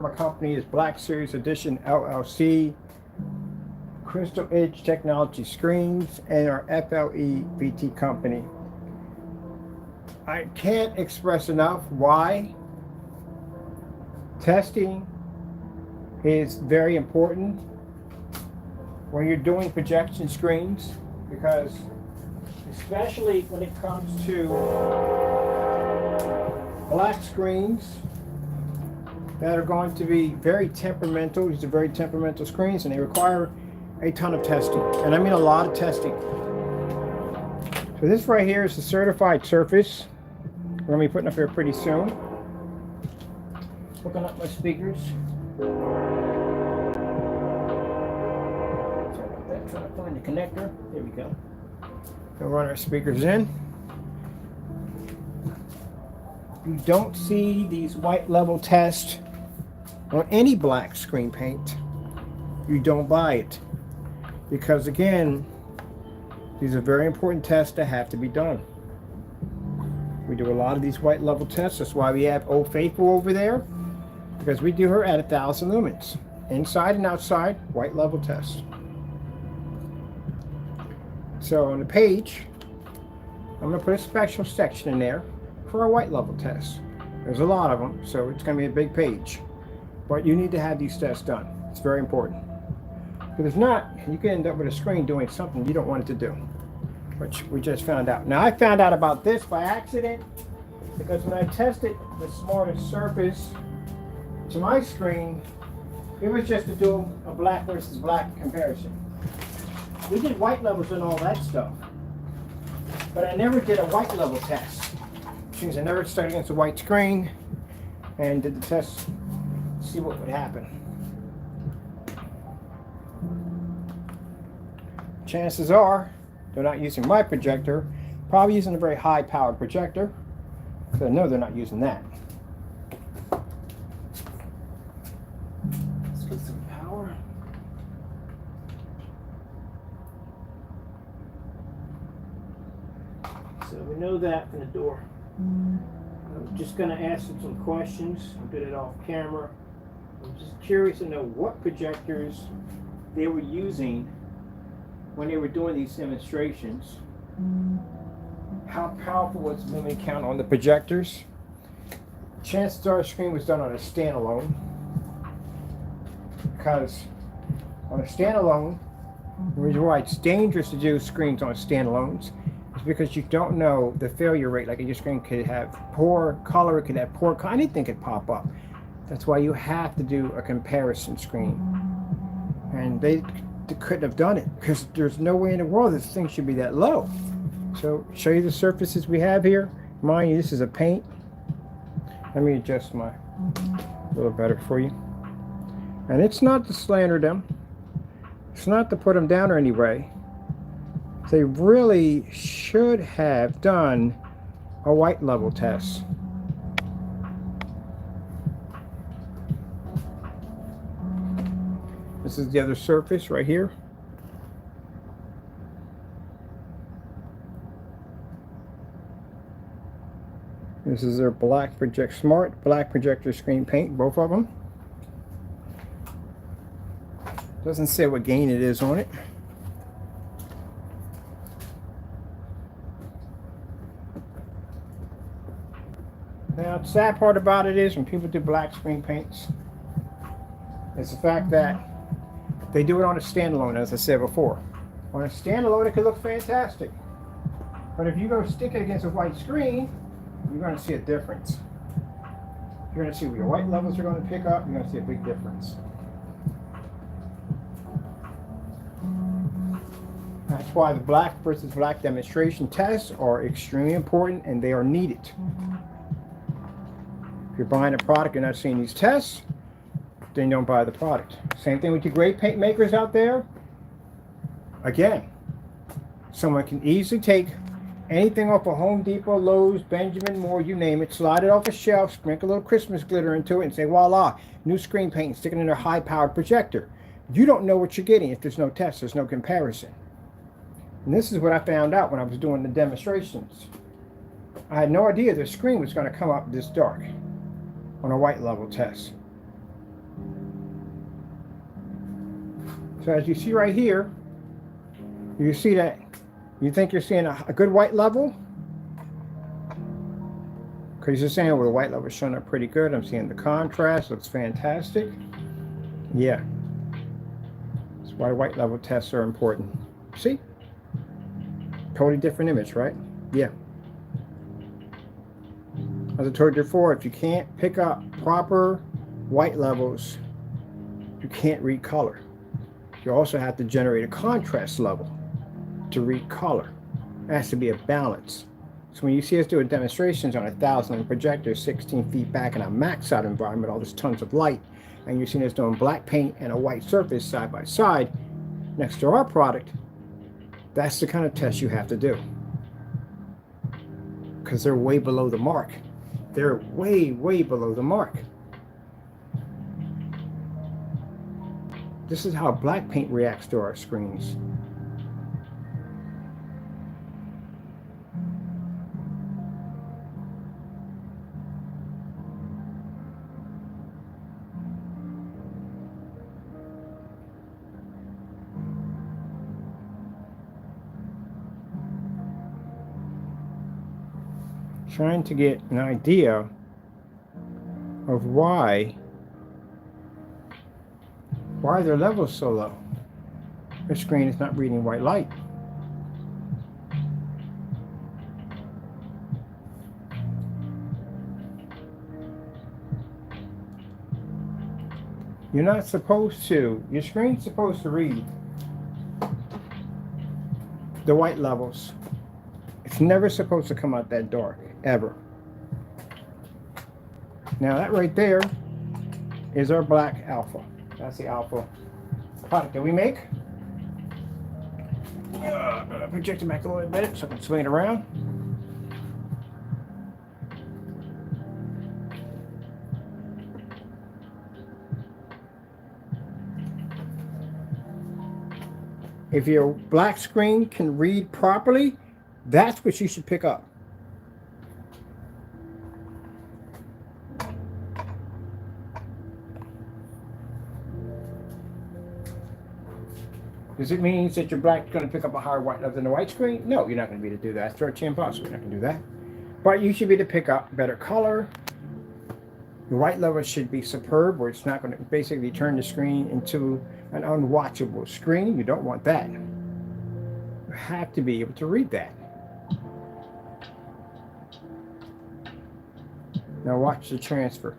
My company is Black Series Edition LLC, Crystal Edge Technology Screens, and our FLE-VT company. I can't express enough why testing is very important when you're doing projection screens, because especially when it comes to black screens that are going to be very temperamental. These are very temperamental screens, and they require a ton of testing, and I mean a lot of testing. So this right here is the certified surface. We're going to be putting up here pretty soon. Hooking up my speakers. Trying to find the connector. There we go. We'll run our speakers in. You don't see these white level tests on any black screen paint. You don't buy it, because again, these are very important tests that have to be done. We do a lot of these white level tests. That's why we have Old Faithful over there, because we do her at 1,000 lumens, inside and outside, white level tests. So on the page, I'm going to put a special section in there for a white level test. There's a lot of them, so it's going to be a big page. But you need to have these tests done. It's very important. Because if not, you can end up with a screen doing something you don't want it to do, which we just found out. Now, I found out about this by accident, because when I tested the smartest surface to my screen, it was just to do a black versus black comparison. We did white levels and all that stuff, but I never did a white level test, which means I never studied against a white screen and did the test, see what would happen. Chances are they're not using my projector, probably using a very high powered projector, so I know they're not using that. Let's get some power. So we know that from the door. I'm just going to ask them some questions. I'll get it off camera. I'm just curious to know what projectors they were using when they were doing these demonstrations. How powerful was the lumen count on the projectors? Chances are the screen was done on a standalone, because on a standalone, the reason why it's dangerous to do screens on standalones is because you don't know the failure rate. Like your screen could have poor color, it could have poor, anything could pop up. That's why you have to do a comparison screen. And they couldn't have done it, because there's no way in the world this thing should be that low. So show you the surfaces we have here. Mind you, this is a paint. Let me adjust my a little better for you. And it's not to slander them. It's not to put them down or any way. They really should have done a white level test. This is the other surface right here. This is their black smart black projector screen paint, both of them. Doesn't say what gain it is on it. Now, the sad part about it is when people do black screen paints, it's the fact that they do it on a standalone, as I said before. On a standalone, it could look fantastic. But if you go stick it against a white screen, you're going to see a difference. You're going to see where your white levels are going to pick up. You're going to see a big difference. That's why the black versus black demonstration tests are extremely important, and they are needed. If you're buying a product and not seeing these tests, then you don't buy the product. Same thing with you great paint makers out there. Again, someone can easily take anything off of Home Depot, Lowe's, Benjamin Moore, you name it, slide it off a shelf, sprinkle a little Christmas glitter into it, and say, voila, new screen paint, stick it in a high-powered projector. You don't know what you're getting if there's no test, there's no comparison. And this is what I found out when I was doing the demonstrations. I had no idea the screen was going to come up this dark on a white level test. So as you see right here, you see that you think you're seeing a good white level, because you're saying, well, the white level is showing up pretty good. I'm seeing the contrast, looks fantastic. Yeah, that's why white level tests are important. See? Totally different image, right? Yeah. As I told you before, if you can't pick up proper white levels, you can't read color. You also have to generate a contrast level to read color. It has to be a balance. So when you see us doing demonstrations on a 1,000 lumen projector 16 feet back in a max out environment, all this tons of light, and you're seeing us doing black paint and a white surface side by side next to our product, that's the kind of test you have to do. Because they're way below the mark. They're way, way below the mark. This is how black paint reacts to our screens. Trying to get an idea of why their levels so low. Their screen is not reading white light. You're not supposed to, your screen's supposed to read the white levels. It's never supposed to come out that dark, ever. Now that right there is our black alpha. That's the alpha product that we make. I'm gonna project it back a little bit so I can swing it around. If your black screen can read properly, that's what you should pick up. Does it mean that your black is going to pick up a higher white level than the white screen? No, you're not going to be able to do that. It's virtually impossible. You're not going to do that. But you should be able to pick up better color. The white level should be superb, where it's not going to basically turn the screen into an unwatchable screen. You don't want that. You have to be able to read that. Now watch the transfer.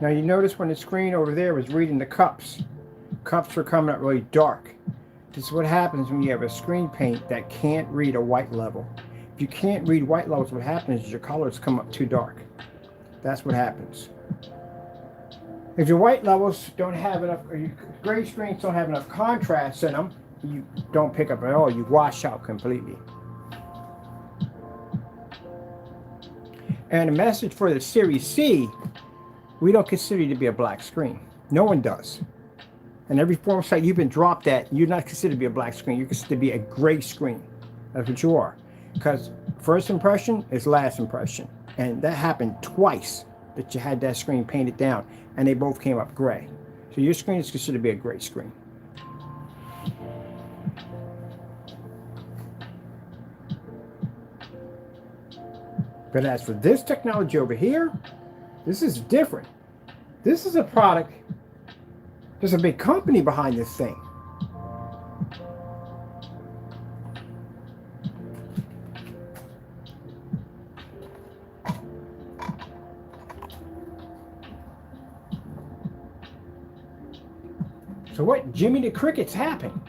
Now you notice when the screen over there was reading the cups. Cups were coming out really dark. This is what happens when you have a screen paint that can't read a white level. If you can't read white levels, what happens is your colors come up too dark. That's what happens. If your white levels don't have enough, or your gray screens don't have enough contrast in them, you don't pick up at all. You wash out completely. And the message for the Series C, we don't consider you to be a black screen. No one does. And every forum site you've been dropped at, you're not considered to be a black screen. You're considered to be a gray screen. That's what you are. Because first impression is last impression. And that happened twice that you had that screen painted down. And they both came up gray. So your screen is considered to be a gray screen. But as for this technology over here, this is different. This is a product, there's a big company behind this thing. So what Jimmy the Cricket's happened?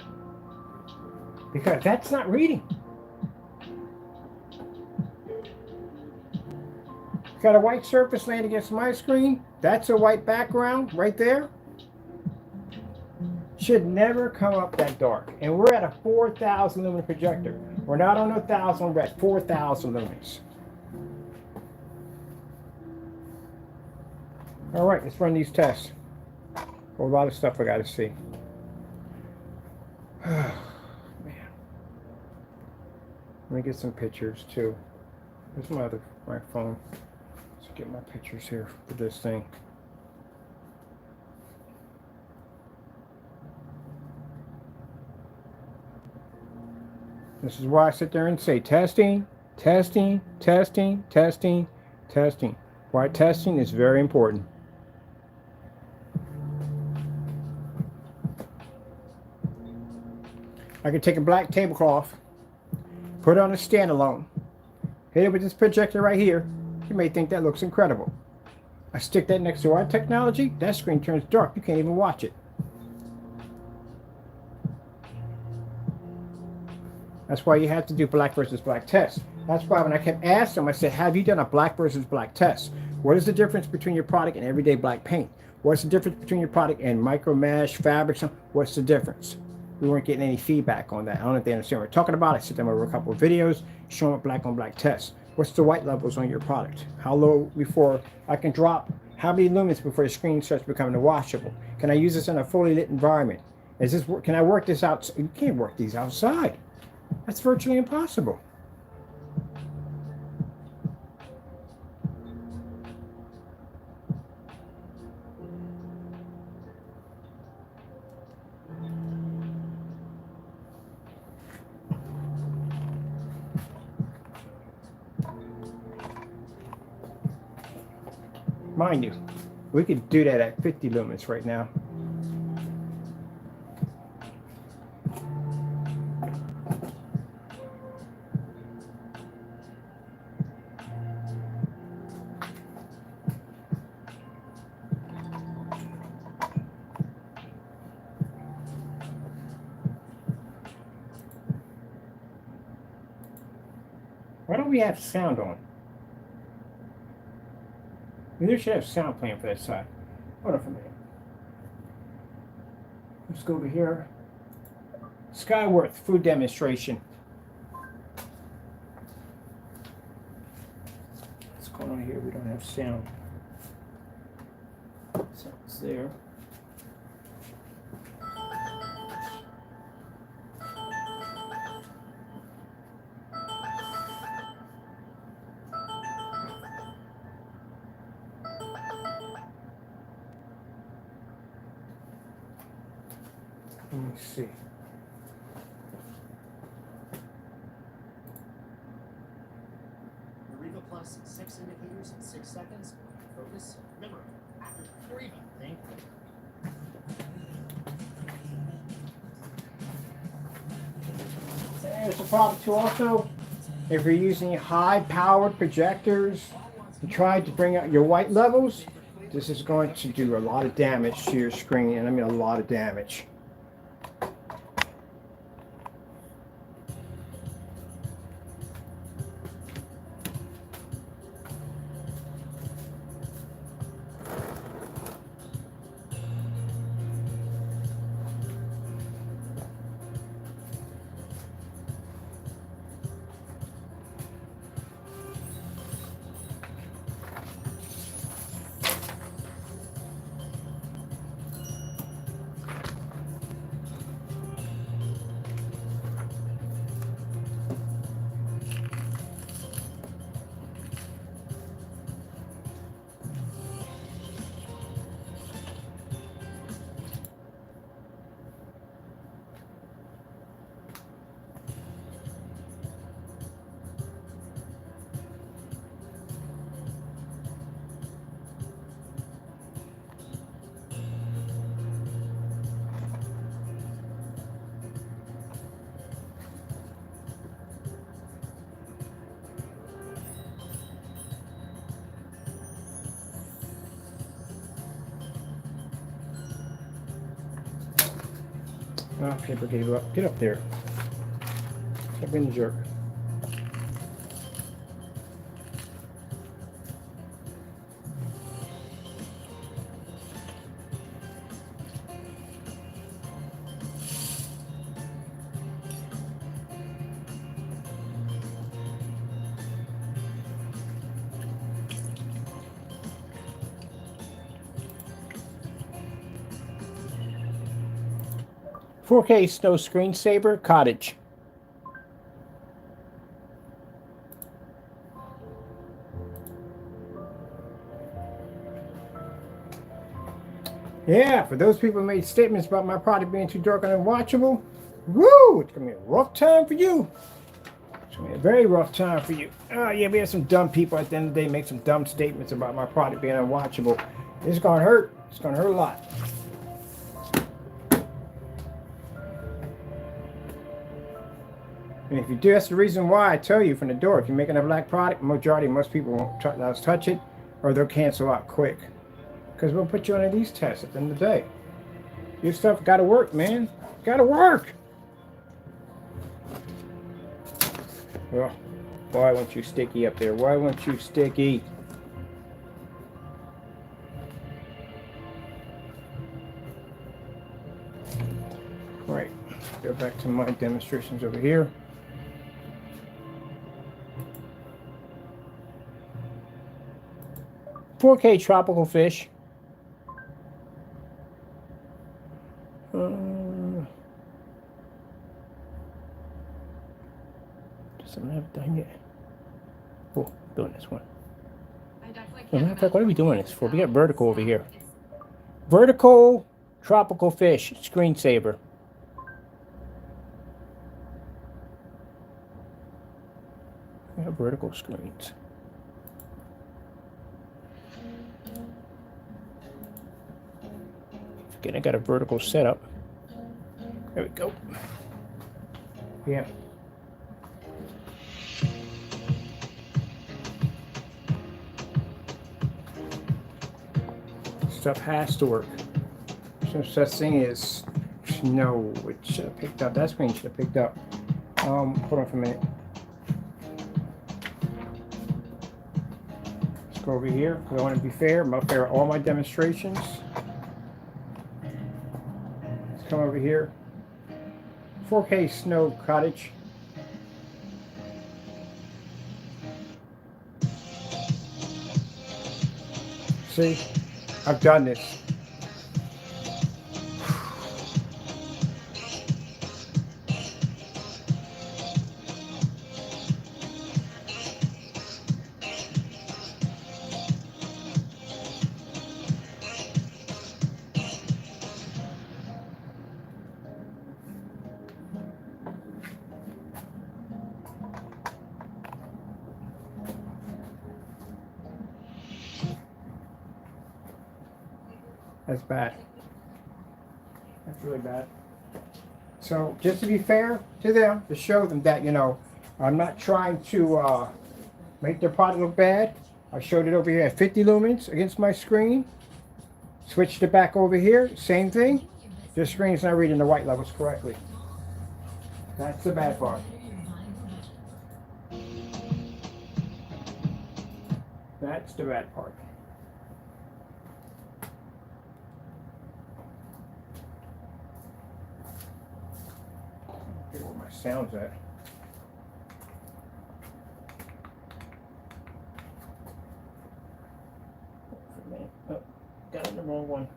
Because that's not reading. Got a white surface laying against my screen. That's a white background right there. Should never come up that dark. And we're at a 4,000 lumen projector. We're not on 1,000, we're at 4,000 lumens. All right, let's run these tests. A lot of stuff I got to see. Man. Let me get some pictures too. There's my phone. Let's get my pictures here for this thing. This is why I sit there and say testing, testing, testing, testing, testing. Why testing is very important. I can take a black tablecloth, put it on a standalone, hit it with this projector right here. You may think that looks incredible. I stick that next to our technology, that screen turns dark. You can't even watch it. That's why you have to do black versus black tests. That's why when I kept asking them, I said, have you done a black versus black test? What is the difference between your product and everyday black paint? What's the difference between your product and micro mesh, fabrics? What's the difference? We weren't getting any feedback on that. I don't know if they understand what we're talking about. I sent them over a couple of videos showing black on black tests. What's the white levels on your product? How low before I can drop? How many lumens before the screen starts becoming washable? Can I use this in a fully lit environment? Can I work this out? You can't work these outside. That's virtually impossible. Mind you, we could do that at 50 lumens right now. Why don't we have sound on? We should have sound playing for that side. Hold on for a minute. Let's go over here. Skyworth food demonstration. What's going on here? We don't have sound. Sound's there. Let me see. Eureka Plus, 6 indicators in 6 seconds. Focus, memory, after Eureka. Thank you. There's a problem too also. If you're using high-powered projectors and try to bring out your white levels, this is going to do a lot of damage to your screen, and I mean a lot of damage. Oh, paper gave up. Get up there. Stop being a jerk. Four K Snow Screensaver Cottage. Yeah, for those people who made statements about my product being too dark and unwatchable, woo, it's gonna be a rough time for you. It's gonna be a very rough time for you. Oh yeah, we have some dumb people at the end of the day make some dumb statements about my product being unwatchable. It's gonna hurt. It's gonna hurt a lot. And if you do, that's the reason why I tell you from the door, if you're making a black product, most people won't touch it, or they'll cancel out quick. Because we'll put you on these tests at the end of the day. Your stuff gotta work, man. Gotta work. Well, why won't you sticky up there? Why won't you sticky? Right. Go back to my demonstrations over here. "4K tropical fish. Doesn't have it done yet. Oh, doing this one. Matter of fact, what are we doing this for? We got vertical over here. Vertical tropical fish screensaver. We have vertical screens. Again, I got a vertical setup. There we go. Yeah. Stuff has to work. No such thing as no. It should have picked up. That screen should have picked up. Hold on for a minute. Let's go over here because I want to be fair. I'm up there all my demonstrations. Let's come over here. 4K snow cottage. See, I've done this. That's bad. That's really bad. So just to be fair to them, to show them that, you know, I'm not trying to make their product look bad. I showed it over here at 50 lumens against my screen. Switched it back over here, same thing. Your screen's not reading the white levels correctly. That's the bad part. That's the bad part. Where my sound's at. Oh, got it in the wrong one.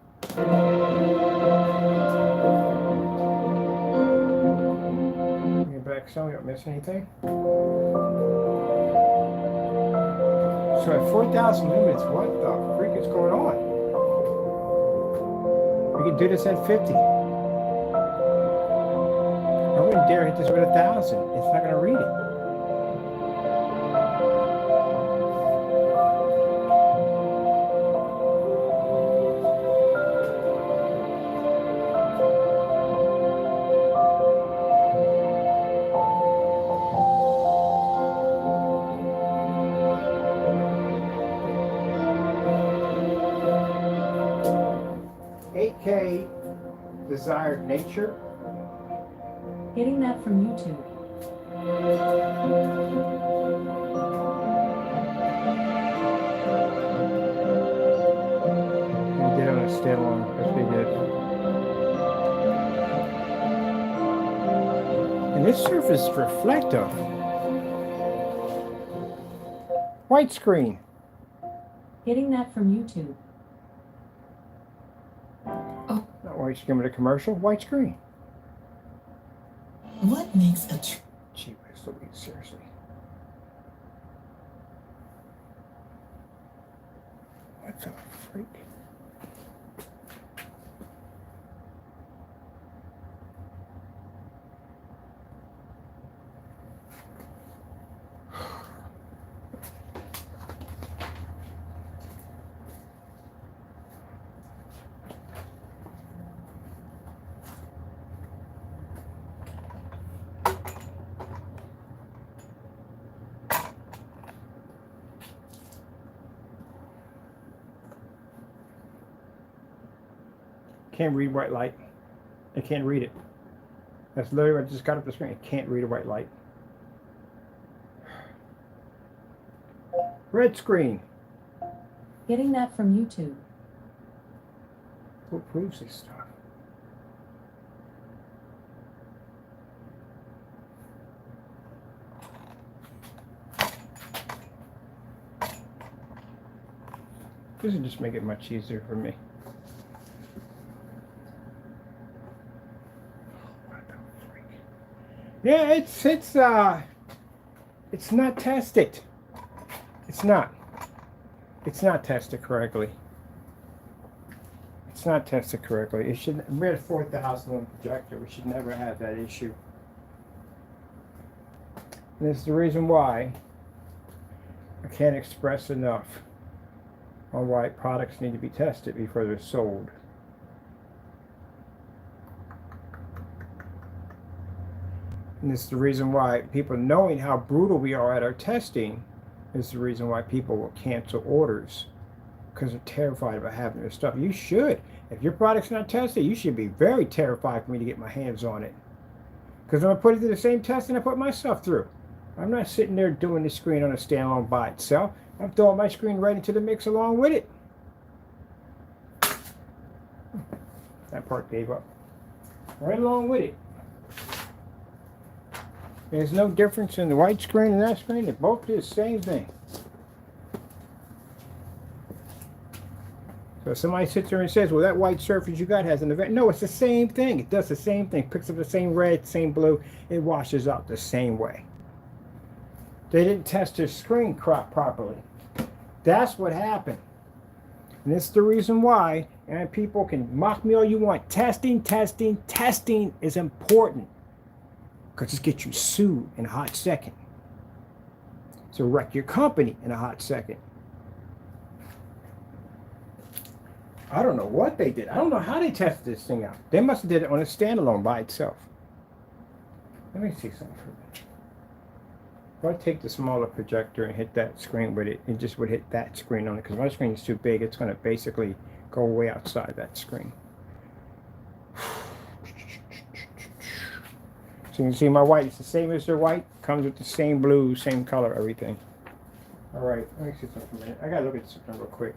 Get back so we don't miss anything. So at 4,000 lumens, what the freak is going on? We can do this at 50. I wouldn't dare hit this with 1,000. It's not going to read it. Desired nature. Getting that from YouTube. They did on a standalone, as they did. And this surface is reflective. White screen. Getting that from YouTube. Not white screen with a commercial, white screen. What makes a Gee whiz, Louise, seriously. What the freak? Can't read white light. It can't read it. That's literally what I just got up the screen. It can't read a white light. Red screen. Getting that from YouTube. Who approves this stuff? This will just make it much easier for me. What the freak? Yeah, it's not tested. It's not. It's not tested correctly. It's not tested correctly. It should. We're at 4,000 projector. We should never have that issue. And this is the reason why I can't express enough on why products need to be tested before they're sold. And this is the reason why people, knowing how brutal we are at our testing, is the reason why people will cancel orders, because they're terrified about having their stuff. You should. If your product's not tested, you should be very terrified for me to get my hands on it. Because I'm going to put it through the same testing I put my stuff through. I'm not sitting there doing the screen on a standalone by itself. I'm throwing my screen right into the mix along with it. That part gave up. Right along with it. There's no difference in the white screen and that screen. They both do the same thing. So if somebody sits there and says, well, that white surface you got has an event. No, it's the same thing. It does the same thing. Picks up the same red, same blue. It washes out the same way. They didn't test their screen crop properly. That's what happened. And this is the reason why, and people can mock me all you want. Testing is important. Because it gets you sued in a hot second. So wreck your company in a hot second. I don't know what they did. I don't know how they tested this thing out. They must have did it on a standalone by itself. Let me see something for a minute. If I take the smaller projector and hit that screen with it, it just would hit that screen on it. Because my screen is too big, it's going to basically go way outside that screen. So you can see my white, it's the same as their white, comes with the same blue, same color, everything. All right, let me see something for a minute. I gotta look at something real quick.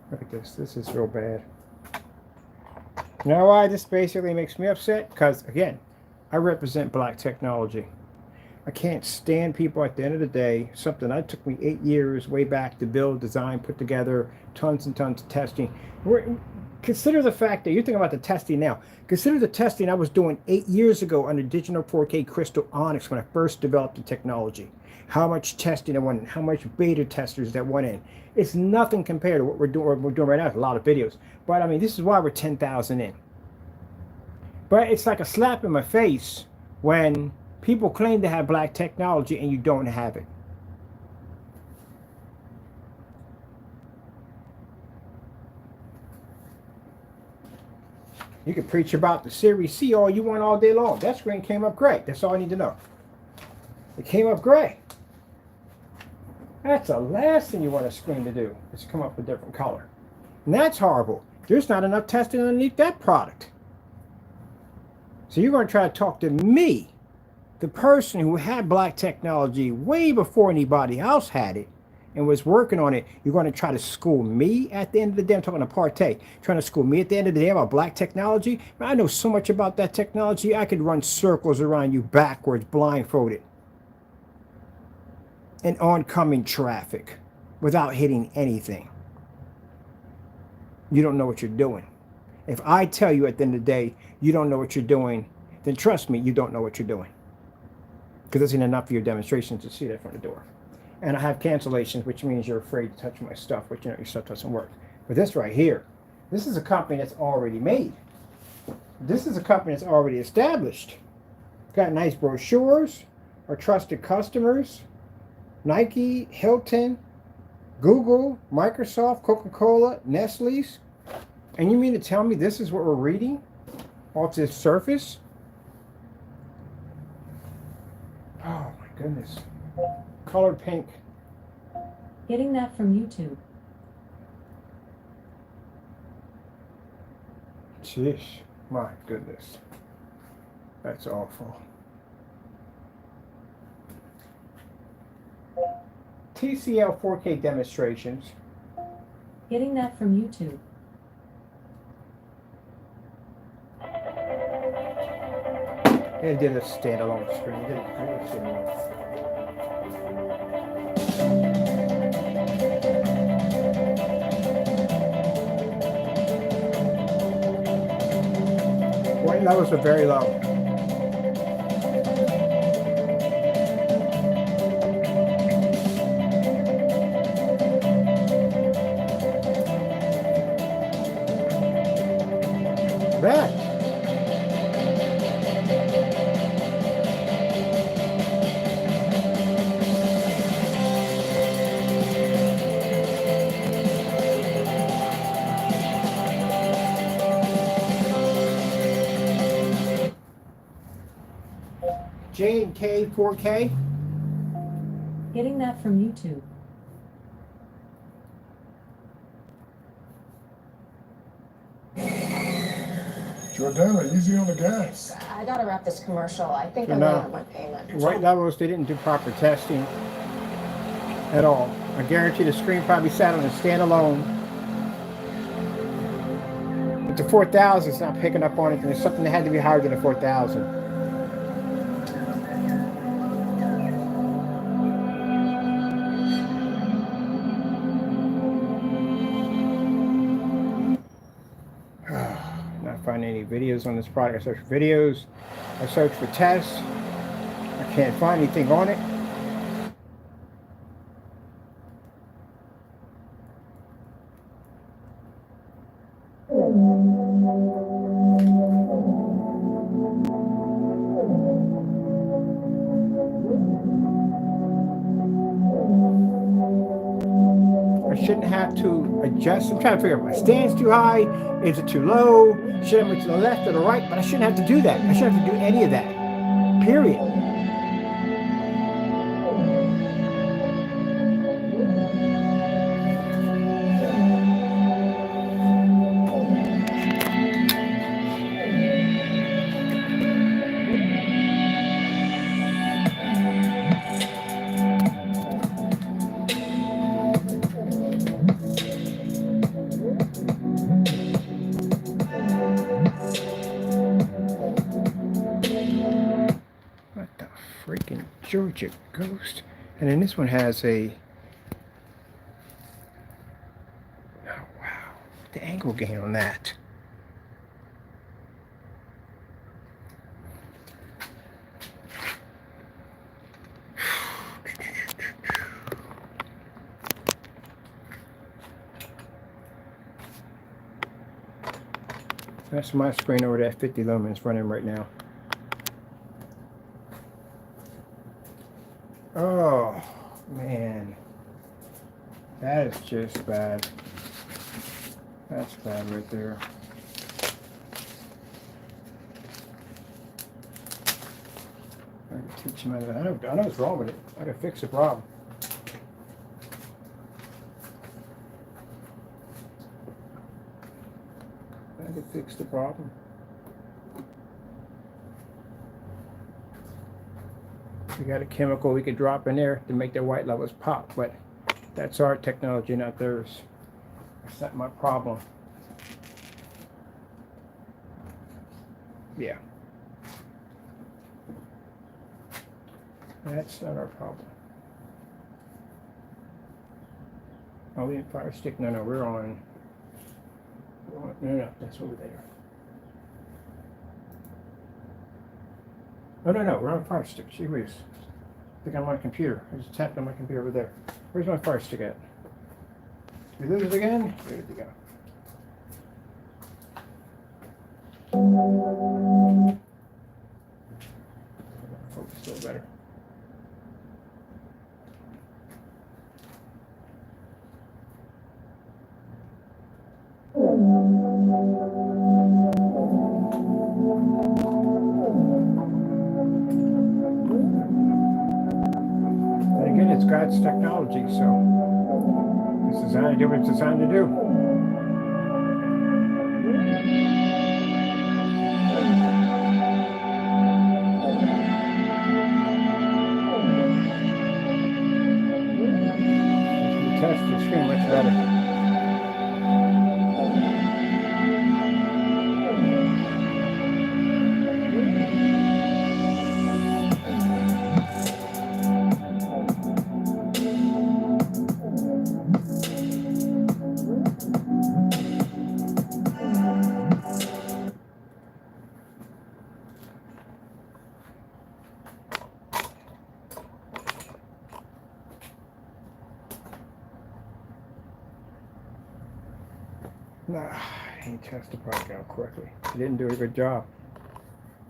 Look at this, this is real bad. You know why this basically makes me upset? Because again, I represent black technology. I can't stand people at the end of the day, something that took me 8 years way back to build, design, put together, tons and tons of testing. Consider the fact that you're thinking about the testing now. Consider the testing I was doing 8 years ago under digital 4K crystal onyx when I first developed the technology. How much testing I went in, how much beta testers that went in. It's nothing compared to what we're doing right now. It's a lot of videos. But I mean, this is why we're 10,000 in. But it's like a slap in my face when people claim to have black technology and you don't have it. You can preach about the Series C all you want all day long. That screen came up great. That's all I need to know. It came up great. That's the last thing you want a screen to do, is come up with a different color. And that's horrible. There's not enough testing underneath that product. So you're going to try to talk to me, the person who had black technology way before anybody else had it, and was working on it. You're going to try to school me at the end of the day. I'm talking to Partey. Trying to school me at the end of the day about black technology. I know so much about that technology. I could run circles around you backwards, blindfolded, in oncoming traffic without hitting anything. You don't know what you're doing. If I tell you at the end of the day you don't know what you're doing, then trust me, you don't know what you're doing. Because this isn't enough of your demonstrations to see that from the door. And I have cancellations, which means you're afraid to touch my stuff, which, you know, your stuff doesn't work. But this right here, this is a company that's already made. This is a company that's already established. Got nice brochures, our trusted customers, Nike, Hilton, Google, Microsoft, Coca-Cola, Nestle's. And you mean to tell me this is what we're reading off this surface? Oh my goodness. Colored pink. Getting that from YouTube. Jeez, my goodness. That's awful. TCL 4K demonstrations. Getting that from YouTube. It did a standalone screen. It did a standalone. White levels are very low. That. J&K 4K. Getting that from YouTube. Jordana, easy on the gas. I gotta wrap this commercial. I think I'm No. late on my payment. White levels, they didn't do proper testing at all. I guarantee the screen probably sat on a standalone. But the 4000 is not picking up on it, and there's something that had to be higher than a 4000. Not finding any videos on this product. I search for videos. I search for tests. I can't find anything on it. I shouldn't have to adjust. I'm trying to figure out, my stand's too high, is it too low, should I move to the left or the right? But I shouldn't have to do that. I shouldn't have to do any of that. Period. What the freaking Georgia Ghost? And then this one has a, oh wow, the angle gain on that. That's my screen over there, 50 lumens running right now. Oh, man. That is just bad. That's bad right there. I can teach him how to, I know what's wrong with it. I can fix the problem. I can fix the problem. We got a chemical we could drop in there to make their white levels pop, but that's our technology, not theirs. That's not my problem. Yeah. That's not our problem. Oh, we didn't fire stick. No, we're on. No, that's over there. Oh, no, we're on a fire stick. Gee whiz. I think I'm on my computer. I just tapped on my computer over there. Where's my fire stick at? Did we lose it again? There we go. Focus a little better. And again, it's God's technology, so it's designed to do what it's designed to do. contrast to the screen much better. Nah, I didn't test the product out correctly. I didn't do a good job.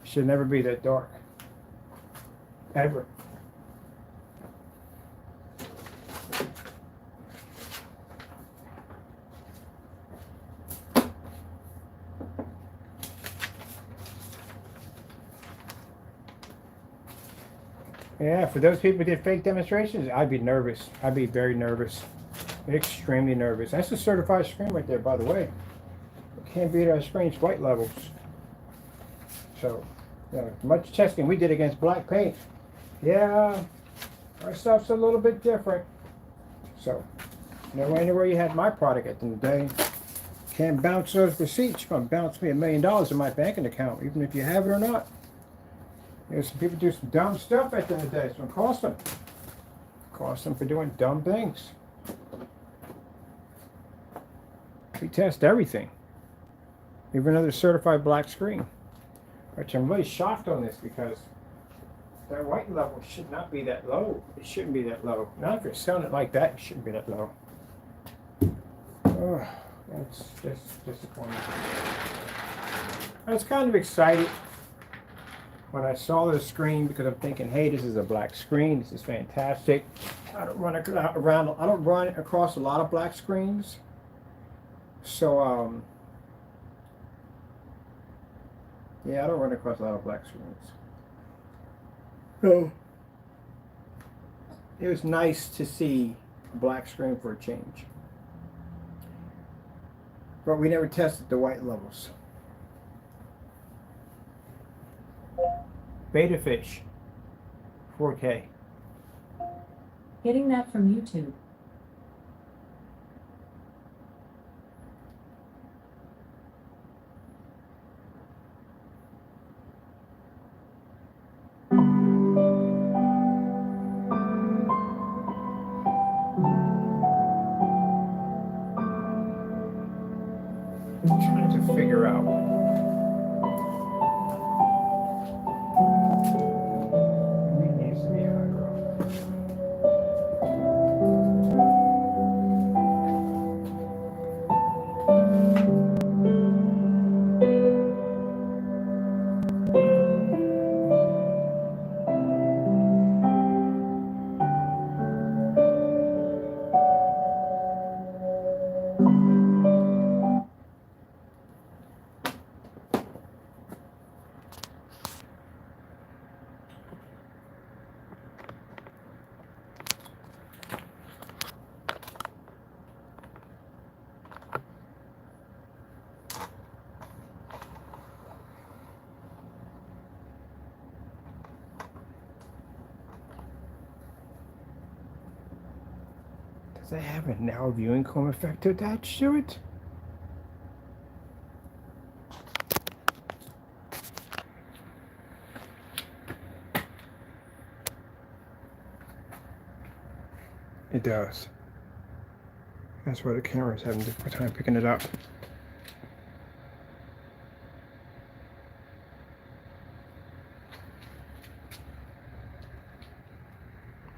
It should never be that dark. Ever. Yeah, for those people who did fake demonstrations, I'd be nervous. I'd be very nervous. Extremely nervous. That's a certified screen right there, by the way. It can't beat our screen's white levels. So, much testing we did against black paint. Yeah, our stuff's a little bit different. So, anywhere you had my product at the end of the day, can't bounce those receipts. You're going to bounce me $1 million in my banking account, even if you have it or not. There's some people do some dumb stuff at the end of the day. It's going to cost them. Cost them for doing dumb things. We test everything. Even another certified black screen. Which I'm really shocked on this because that white level should not be that low. It shouldn't be that low. Not if you're selling it like that, it shouldn't be that low. Oh, that's just disappointing. I was kind of excited when I saw the screen because I'm thinking, hey, this is a black screen. This is fantastic. I don't run across a lot of black screens. So, yeah, I don't run across a lot of black screens. So, it was nice to see a black screen for a change. But we never tested the white levels. Beta fish, 4K. Getting that from YouTube. Trying to figure out. It needs to be higher up. Does it have a narrow viewing cone effect attached to it? It does. That's why the camera's having a difficult time picking it up.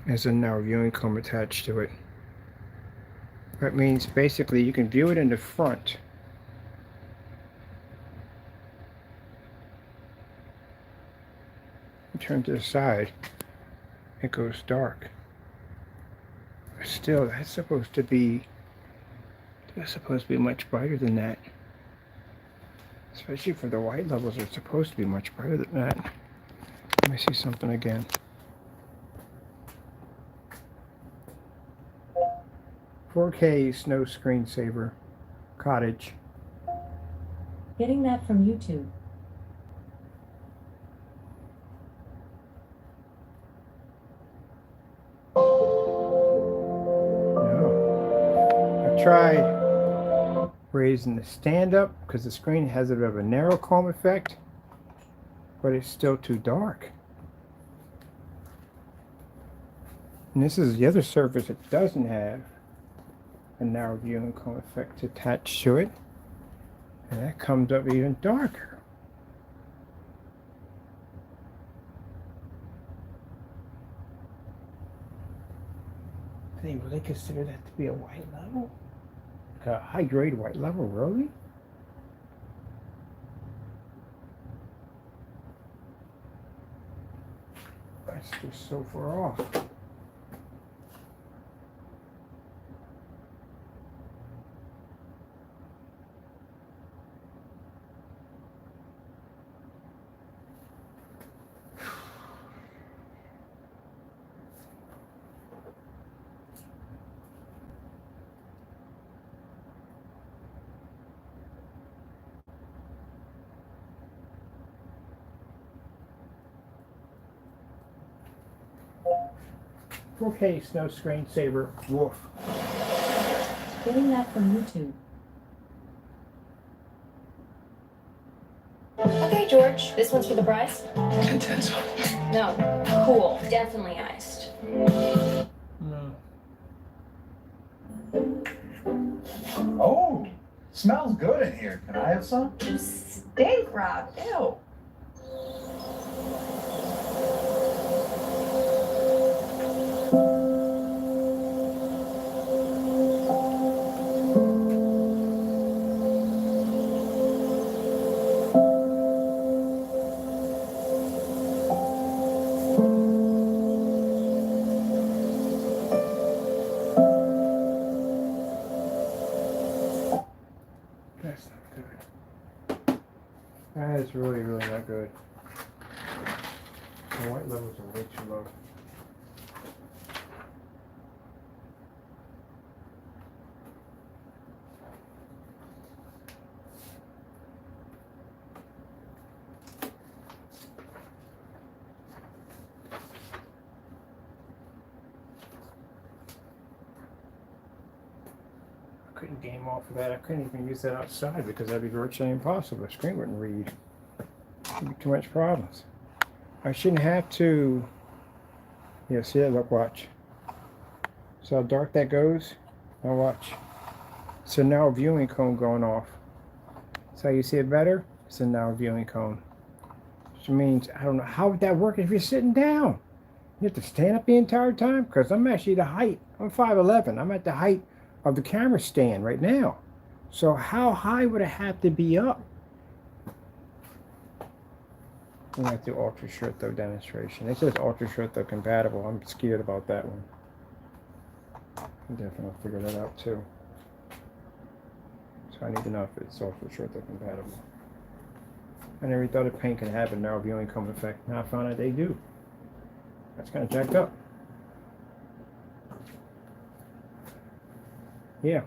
There's a narrow viewing cone attached to it. That means basically you can view it in the front. You turn to the side, it goes dark. Still, that's supposed to be much brighter than that. Especially for the white levels, it's supposed to be much brighter than that. Let me see something again. "4K Snow Screensaver Cottage." Getting that from YouTube. No. tried raising the stand up because the screen has a bit of a narrow comb effect, but it's still too dark. And this is the other surface that doesn't have a narrow viewing cone effect attached to it, and that comes up even darker. Do they really consider that to be a white level? Like a high grade white level, really? That's just so far off. Okay, Snow Screensaver, woof. Getting that from YouTube. Okay, George, this one's for the prize? Intense. No. Cool. Definitely iced. No. Oh, smells good in here. Can I have some? You stink, Rob. Ew. That's not good. That is really, really not good. The white levels are way too low. I couldn't game off of that. I couldn't even use that outside because that'd be virtually impossible. The screen wouldn't read. There'd be too much problems. I shouldn't have to. Yeah, see that? Look, watch. See how dark that goes? Now watch. So now viewing cone going off. So you see it better? It's a now viewing cone. Which means, I don't know, how would that work if you're sitting down? You have to stand up the entire time? Because I'm actually the height. I'm 5'11". I'm at the height of the camera stand right now. So how high would it have to be up? I'm going to do ultra short throw demonstration. It says ultra short throw compatible. I'm scared about that one. I'm definitely figure that out too. So I need to know if it's ultra short throw compatible. I never thought a paint could have a narrow viewing cone effect. Now I found out they do. That's kind of jacked up. Yeah.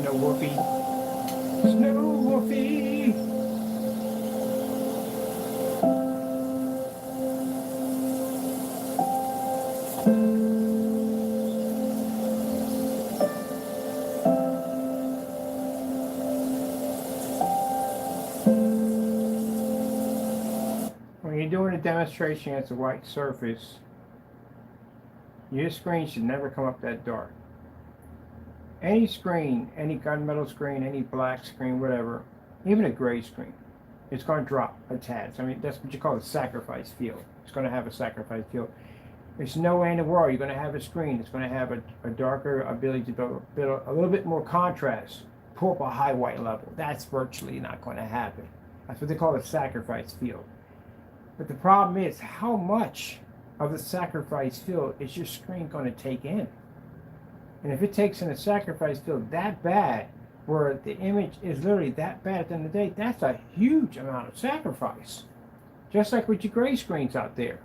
Snow Woofy. Snow Woofy. When you're doing a demonstration against a white surface, your screen should never come up that dark. Any screen, any gunmetal screen, any black screen, whatever, even a gray screen, it's going to drop a tad. So, I mean, that's what you call a sacrifice field. It's going to have a sacrifice field. There's no way in the world you're going to have a screen that's going to have a darker ability to build a little bit more contrast, pull up a high white level. That's virtually not going to happen. That's what they call a sacrifice field. But the problem is, how much of the sacrifice field is your screen going to take in? And if it takes in a sacrifice field that bad, where the image is literally that bad at the end of the day, that's a huge amount of sacrifice. Just like with your gray screens out there.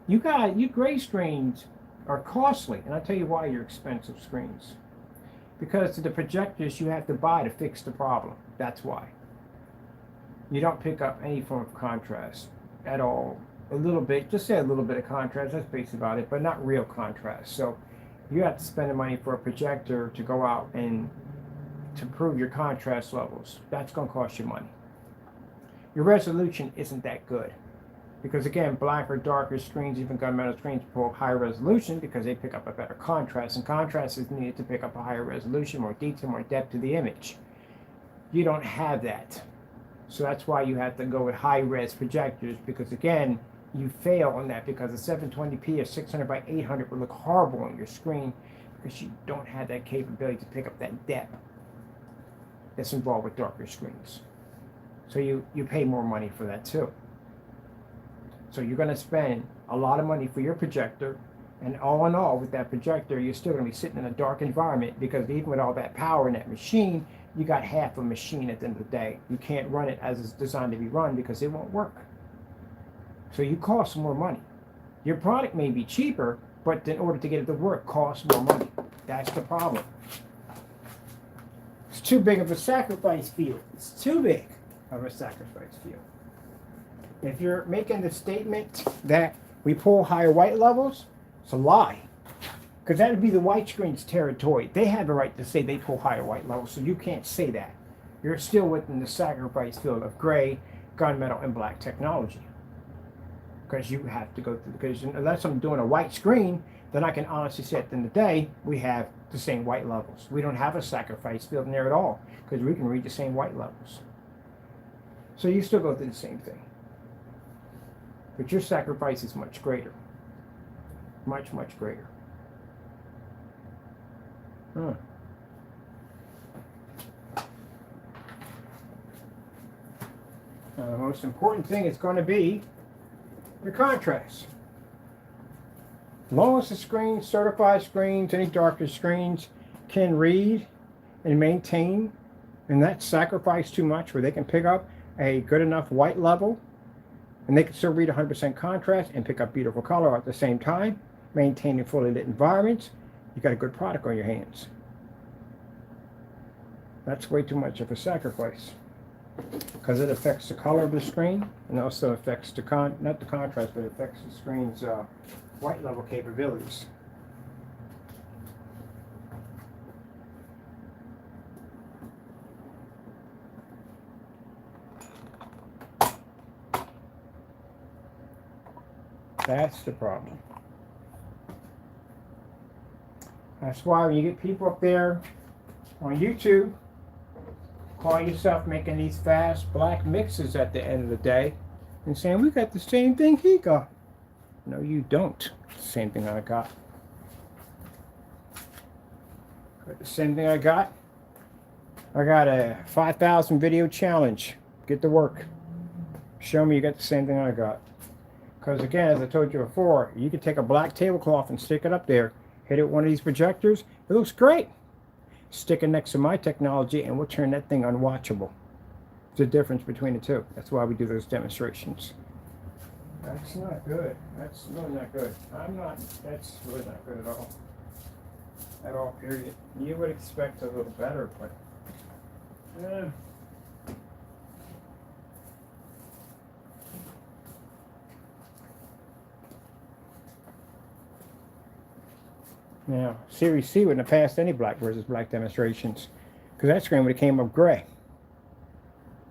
You gray screens are costly, and I'll tell you why you're expensive screens. Because the projectors you have to buy to fix the problem. That's why. You don't pick up any form of contrast at all. A little bit, just say a little bit of contrast, that's basically about it, but not real contrast. So you have to spend the money for a projector to go out and to prove your contrast levels. That's going to cost you money. Your resolution isn't that good. Because again, black or darker screens, even gunmetal screens, pull higher resolution because they pick up a better contrast. And contrast is needed to pick up a higher resolution, more detail, more depth to the image. You don't have that. So that's why you have to go with high-res projectors, because again, you fail on that because a 720p or 600 by 800 would look horrible on your screen because you don't have that capability to pick up that depth that's involved with darker screens. So you pay more money for that too. So you're going to spend a lot of money for your projector, and all in all, with that projector, you're still going to be sitting in a dark environment because even with all that power in that machine, you got half a machine at the end of the day. You can't run it as it's designed to be run because it won't work. So you cost more money. Your product may be cheaper, but in order to get it to work, costs more money. That's the problem. It's too big of a sacrifice field. It's too big of a sacrifice field. If you're making the statement that we pull higher white levels, it's a lie. Because that would be the white screen's territory. They have the right to say they pull higher white levels, so you can't say that. You're still within the sacrifice field of gray, gunmetal, and black technology. Because you have to go through, because unless I'm doing a white screen, then I can honestly say at the end of the day, we have the same white levels. We don't have a sacrifice field in there at all, because we can read the same white levels. So you still go through the same thing. But your sacrifice is much greater. Much, much greater. The most important thing is going to be your contrast. As long as the screens, certified screens, any darker screens can read and maintain and not sacrifice too much, where they can pick up a good enough white level and they can still read 100% contrast and pick up beautiful color at the same time, maintaining fully lit environments, you got a good product on your hands. That's way too much of a sacrifice because it affects the color of the screen and also affects the not the contrast, but it affects the screen's white level capabilities. That's the problem. That's why when you get people up there on YouTube calling yourself making these fast black mixes at the end of the day and saying, we got the same thing he got. No, you don't. Same thing I got. The same thing I got. I got a 5,000 video challenge. Get to work. Show me you got the same thing I got. Because again, as I told you before, you can take a black tablecloth and stick it up there, hit it with one of these projectors, it looks great. Stick it next to my technology and we'll turn that thing unwatchable. There's a difference between the two. That's why we do those demonstrations. That's not good. That's really not good. That's really not good at all. At all, period. You would expect a little better, but now, Series C wouldn't have passed any black versus black demonstrations because that screen would have came up gray,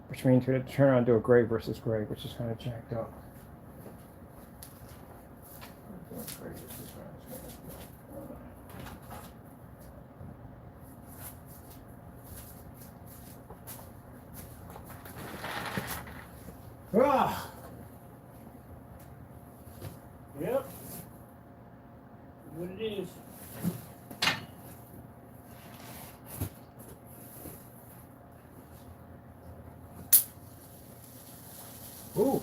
which means it would turn on to a gray versus gray, which is kind of jacked up. Ah. Yep. What it is. Ooh.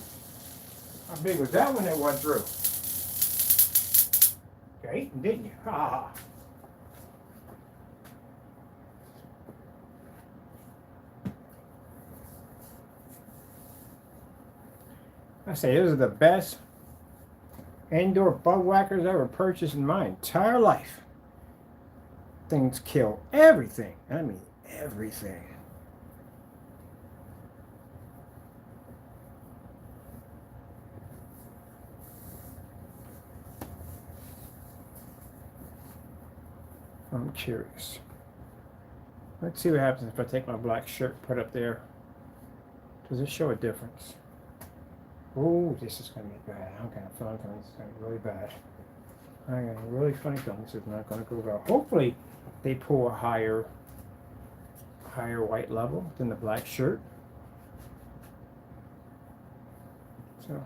How big was that one that went through? You ate them, didn't you? Ha ha. I say those are the best indoor bug whackers I ever purchased in my entire life. things kill everything. I mean, everything. I'm curious. Let's see what happens if I take my black shirt, put it up there. Does it show a difference? Oh, this is going to be bad. I'm kind of feeling this is going to be really bad. I got a really funny feeling this is not going to go well. Hopefully, they pull a higher white level than the black shirt. So,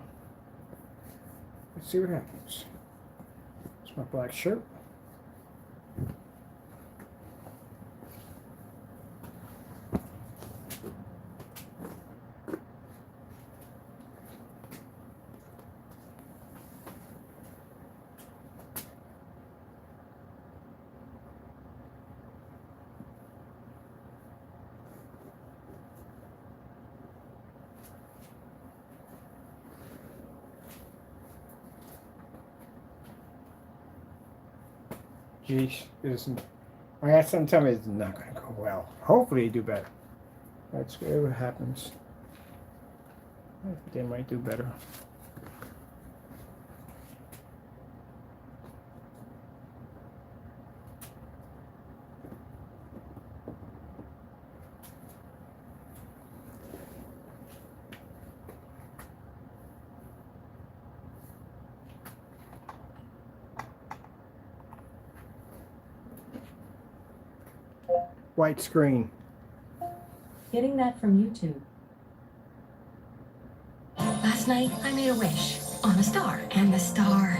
let's see what happens. It's my black shirt. Geez, I got something to tell me it's not going to go well. Hopefully, you do better. Let's see what happens. I think they might do better. White screen. Getting that from YouTube. Last night, I made a wish on a star, and the star.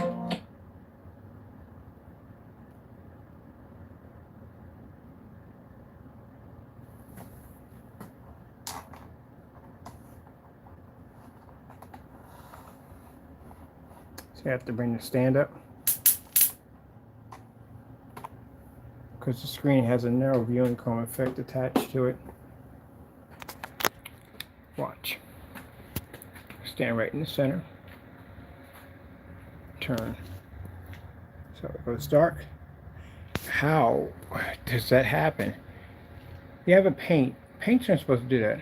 So you have to bring the stand up. Because the screen has a narrow viewing cone effect attached to it. Watch. Stand right in the center. Turn. So it goes dark. How does that happen? You have a paint. Paint's not supposed to do that.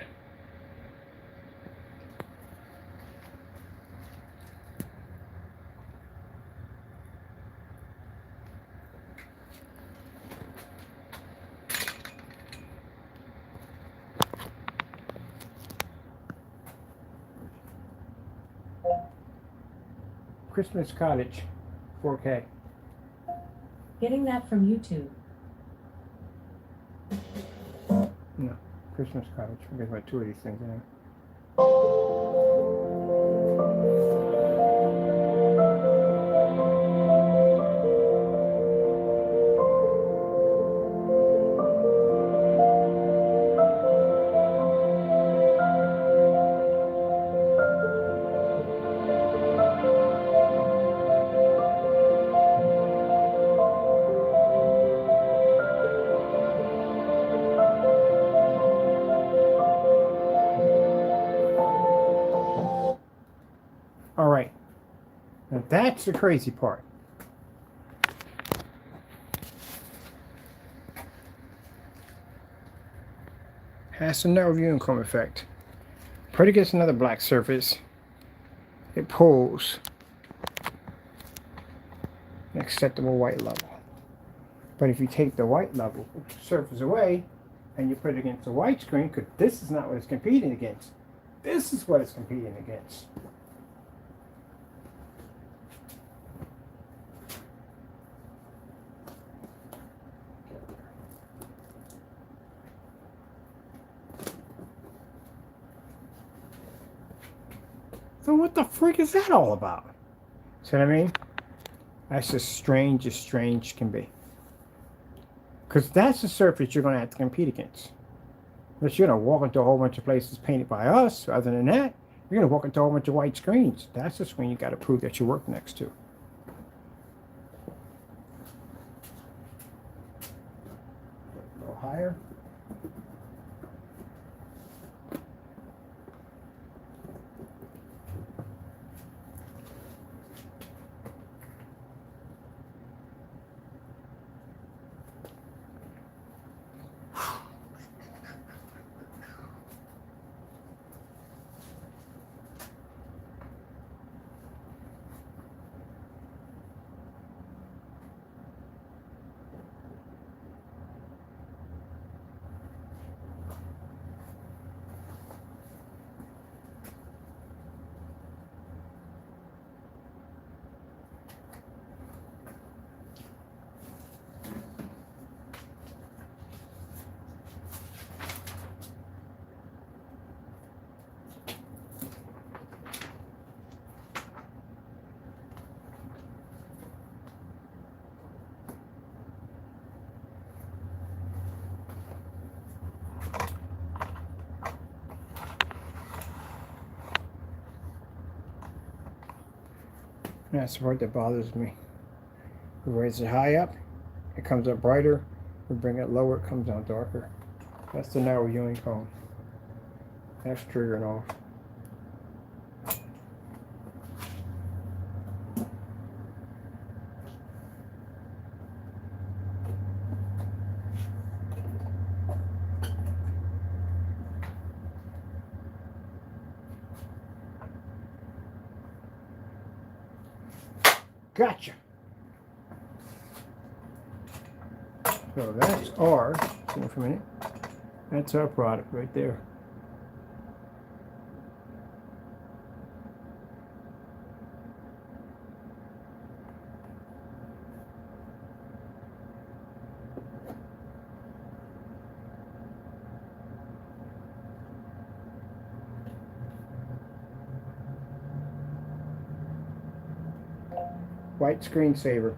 Christmas Cottage, 4K. Getting that from YouTube. No, Christmas Cottage. We're getting about two of these things in there. All right. Now that's the crazy part. Has the narrow viewing cone effect. Put it against another black surface. It pulls an acceptable white level. But if you take the white level surface away and you put it against the white screen, because this is not what it's competing against. This is what it's competing against. So what the freak is that all about? See what I mean? That's as strange can be. Because that's the surface you're going to have to compete against. Unless you're going to walk into a whole bunch of places painted by us. Other than that, you're going to walk into a whole bunch of white screens. That's the screen you got to prove that you work next to. A little higher. That's the part that bothers me. We raise it high up, it comes up brighter. We bring it lower, it comes down darker. That's the narrow viewing cone. That's triggering off. Gotcha. So that's our, hold on for a minute, that's our product right there. White screensaver.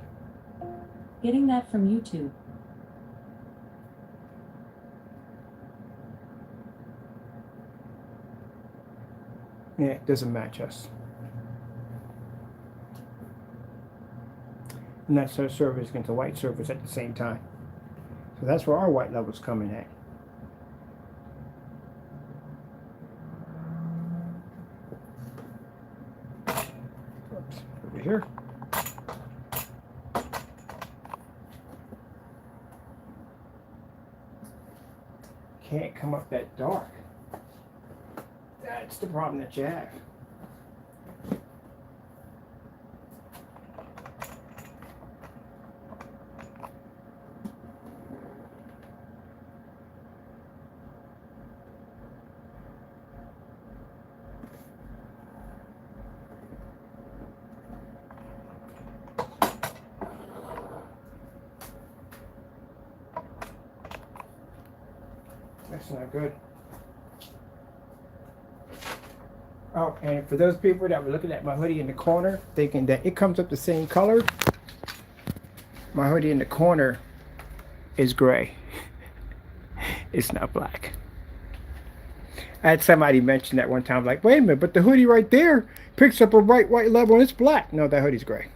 Getting that from YouTube. Yeah, it doesn't match us. And that's our surface against the white surface at the same time. So that's where our white level's coming at. Oops, over here. Can't come up that dark. That's the problem that you have. That's not good. Oh, and for those people that were looking at my hoodie in the corner, thinking that it comes up the same color, my hoodie in the corner is gray. It's not black. I had somebody mention that one time, like, wait a minute, but the hoodie right there picks up a bright white level and it's black. No, that hoodie's gray.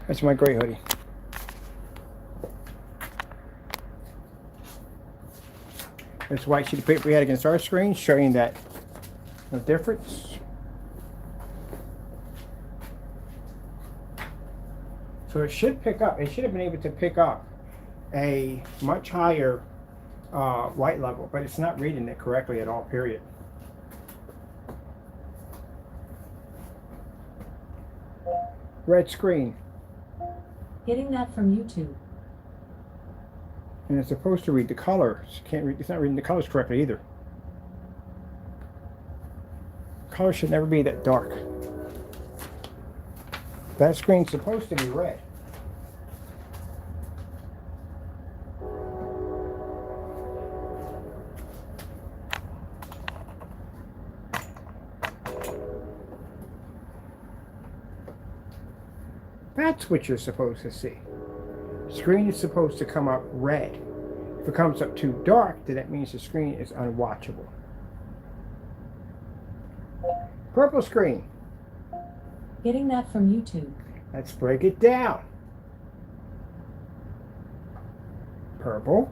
That's my gray hoodie. This white sheet of paper we had against our screen, showing that no difference. So it should pick up, it should have been able to pick up a much higher white level, but it's not reading it correctly at all, period. Red screen. Getting that from YouTube. And it's supposed to read the colors. Can't read, it's not reading the colors correctly either. Color should never be that dark. That screen's supposed to be red. That's what you're supposed to see. Screen is supposed to come up red. If it comes up too dark, then that means the screen is unwatchable. Purple screen. Getting that from YouTube. Let's break it down. Purple.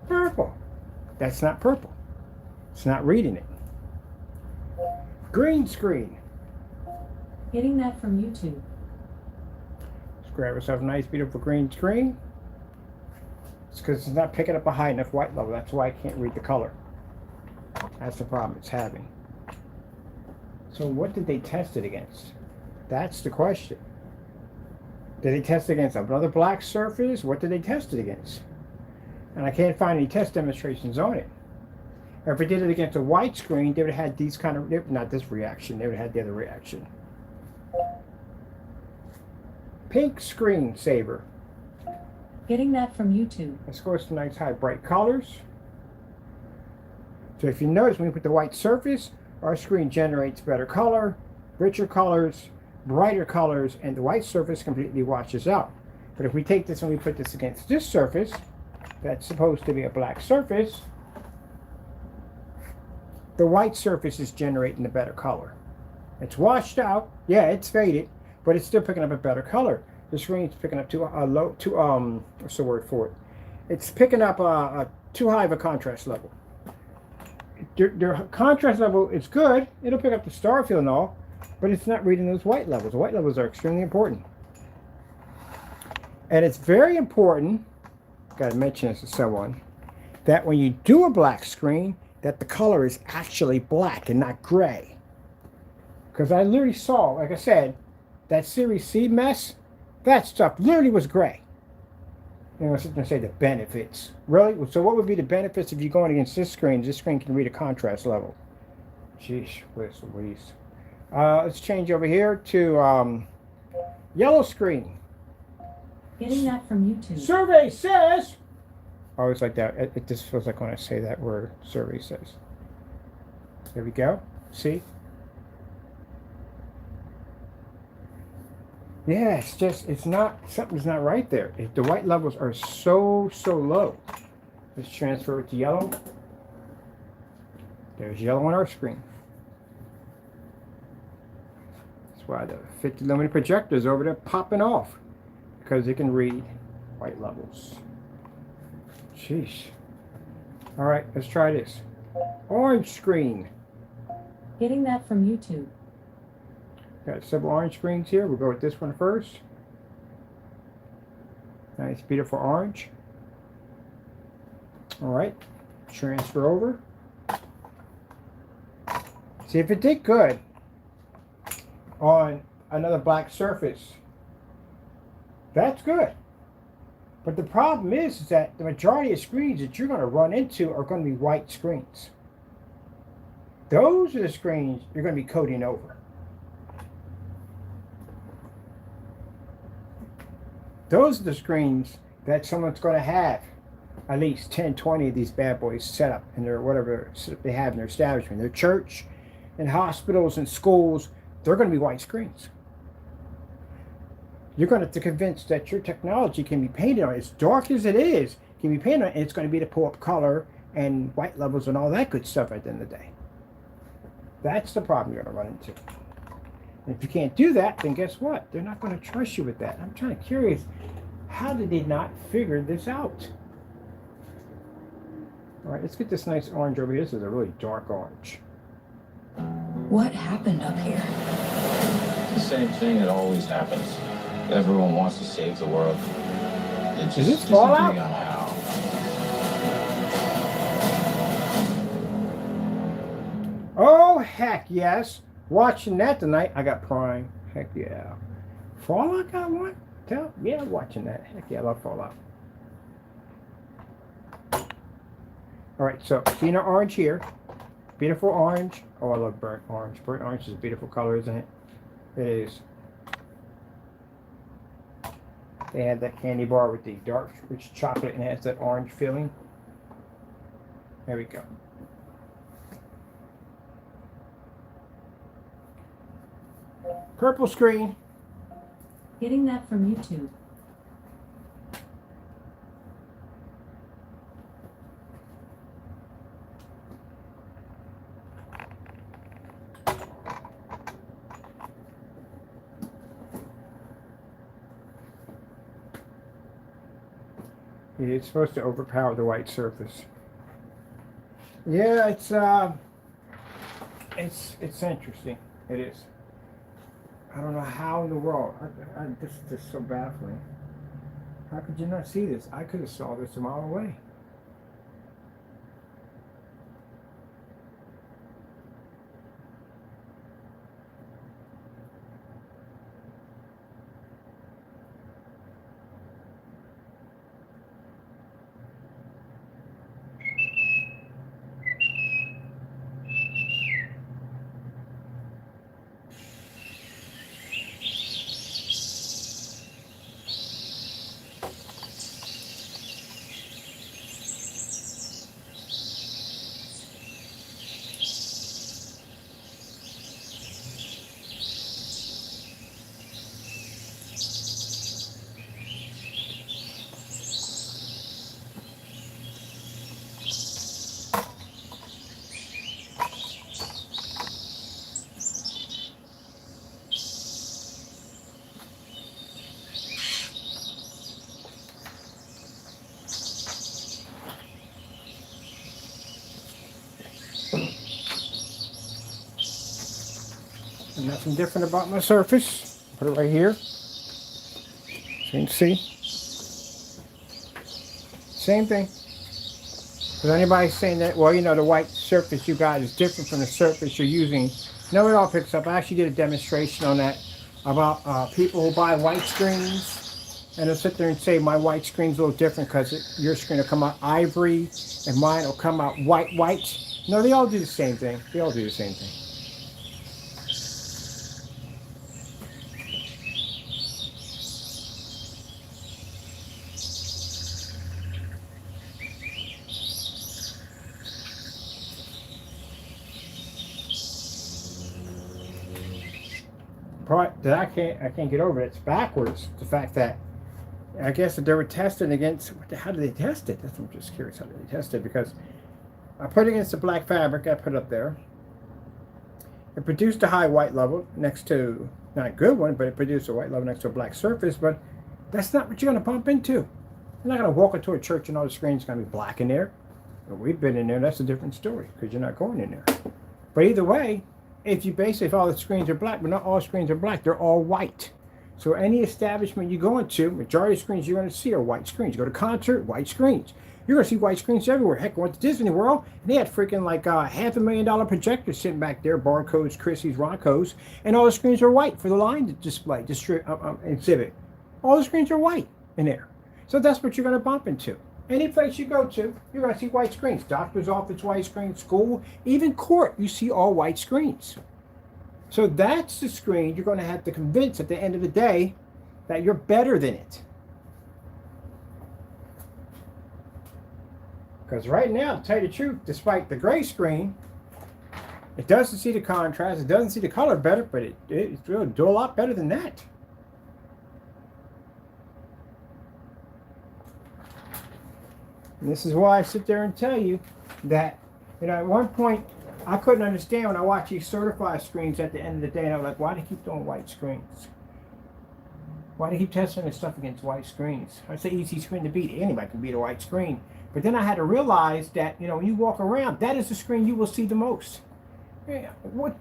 Purple. That's not purple. It's not reading it. Green screen. Getting that from YouTube. Let's grab ourselves a nice, beautiful green screen. It's because it's not picking up a high enough white level. That's why I can't read the color. That's the problem it's having. So what did they test it against? That's the question. Did they test it against another black surface? What did they test it against? And I can't find any test demonstrations on it. Or if we did it against a white screen, they would have had these kind of, not this reaction, they would have had the other reaction. Pink screen saver. Getting that from YouTube. Let's go with some nice high bright colors. So if you notice, when we put the white surface, our screen generates better color, richer colors, brighter colors, and the white surface completely washes out. But if we take this and we put this against this surface, that's supposed to be a black surface, the white surface is generating the better color. It's washed out. Yeah, it's faded, but it's still picking up a better color. The screen's picking up what's the word for it? It's picking up a too high of a contrast level. Their contrast level is good. It'll pick up the star field and all, but it's not reading those white levels. The white levels are extremely important. And it's very important, got to mention this to someone, that when you do a black screen, that the color is actually black and not gray. Because I literally saw, like I said, that Series C mess, that stuff literally was gray. And I was going to say the benefits. Really? So what would be the benefits if you're going against this screen? This screen can read a contrast level. Sheesh, where's Louise? Let's change over here to yellow screen. Getting that from YouTube. Survey says... Always like that. It just feels like when I say that word, survey says. There we go. See? Yeah, it's just, it's not, something's not right there. The white levels are so low. Let's transfer it to yellow. There's yellow on our screen. That's why the 50 lumen projector is over there popping off. Because it can read white levels. Sheesh. All right, let's try this. Orange screen. Getting that from YouTube. Got several orange screens here. We'll go with this one first. Nice, beautiful orange. All right, transfer over. See if it did good on another black surface. That's good. But the problem is that the majority of screens that you're going to run into are going to be white screens. Those are the screens you're going to be coding over. Those are the screens that someone's going to have at least 10, 20 of these bad boys set up in their whatever they have in their establishment. Their church and hospitals and schools, they're going to be white screens. You're going to have to convince that your technology can be painted on, as dark as it is, can be painted on, and it's going to be to pull up color and white levels and all that good stuff at the end of the day. That's the problem you're going to run into. And if you can't do that, then guess what? They're not going to trust you with that. I'm kind of curious, how did they not figure this out? All right, let's get this nice orange over here. This is a really dark orange. What happened up here? The same thing that always happens. Everyone wants to save the world. They just Is this Fallout? disagree on how. Oh, heck yes. Watching that tonight. I got Prime. Heck yeah. Fallout got one? Yeah, watching that. Heck yeah, I love Fallout. All right, so seeing our orange here. Beautiful orange. Oh, I love burnt orange. Burnt orange is a beautiful color, isn't it? It is. They had that candy bar with the dark rich chocolate and it has that orange feeling. There we go. Purple screen. Getting that from YouTube. It's supposed to overpower the white surface. Yeah, it's interesting. It is. I don't know how in the world. This is just so baffling. How could you not see this? I could have saw this a mile away. And nothing different about my surface. Put it right here. So you can see. Same thing. Is anybody saying that, well, you know, the white surface you got is different from the surface you're using? No, it all picks up. I actually did a demonstration on that about people who buy white screens, and they'll sit there and say my white screen's a little different because your screen will come out ivory and mine will come out white. No, they all do the same thing. They all do the same thing. Part that I can't get over, it's backwards. The fact that I guess that they were testing against, how did they test it? That's, I'm just curious, how did they test it? Because I put it against the black fabric I put up there. It produced a high white level next to, not a good one, but it produced a white level next to a black surface. But that's not what you're going to bump into. You're not going to walk into a church and all the screen's going to be black in there. Well, we've been in there, that's a different story because you're not going in there. But either way, if all the screens are black, but not all screens are black, they're all white. So any establishment you go into, majority of screens you're going to see are white screens. You go to concert, white screens. You're going to see white screens everywhere. Heck, I went to Disney World, and they had freaking like $500,000 projectors sitting back there, barcodes, Chrissy's, Roncos, and all the screens are white for the line display, exhibit. All the screens are white in there. So that's what you're going to bump into. Any place you go to, you're going to see white screens. Doctor's office, white screen, school, even court, you see all white screens. So that's the screen you're going to have to convince at the end of the day that you're better than it. Because right now, to tell you the truth, despite the gray screen, it doesn't see the contrast, it doesn't see the color better, but it's really do a lot better than that. And this is why I sit there and tell you that, you know, at one point, I couldn't understand when I watch these certified screens at the end of the day, and I'm like, why do they keep doing white screens? Why do they keep testing this stuff against white screens? It's an easy screen to beat. Anybody can beat a white screen. But then I had to realize that, you know, when you walk around, that is the screen you will see the most.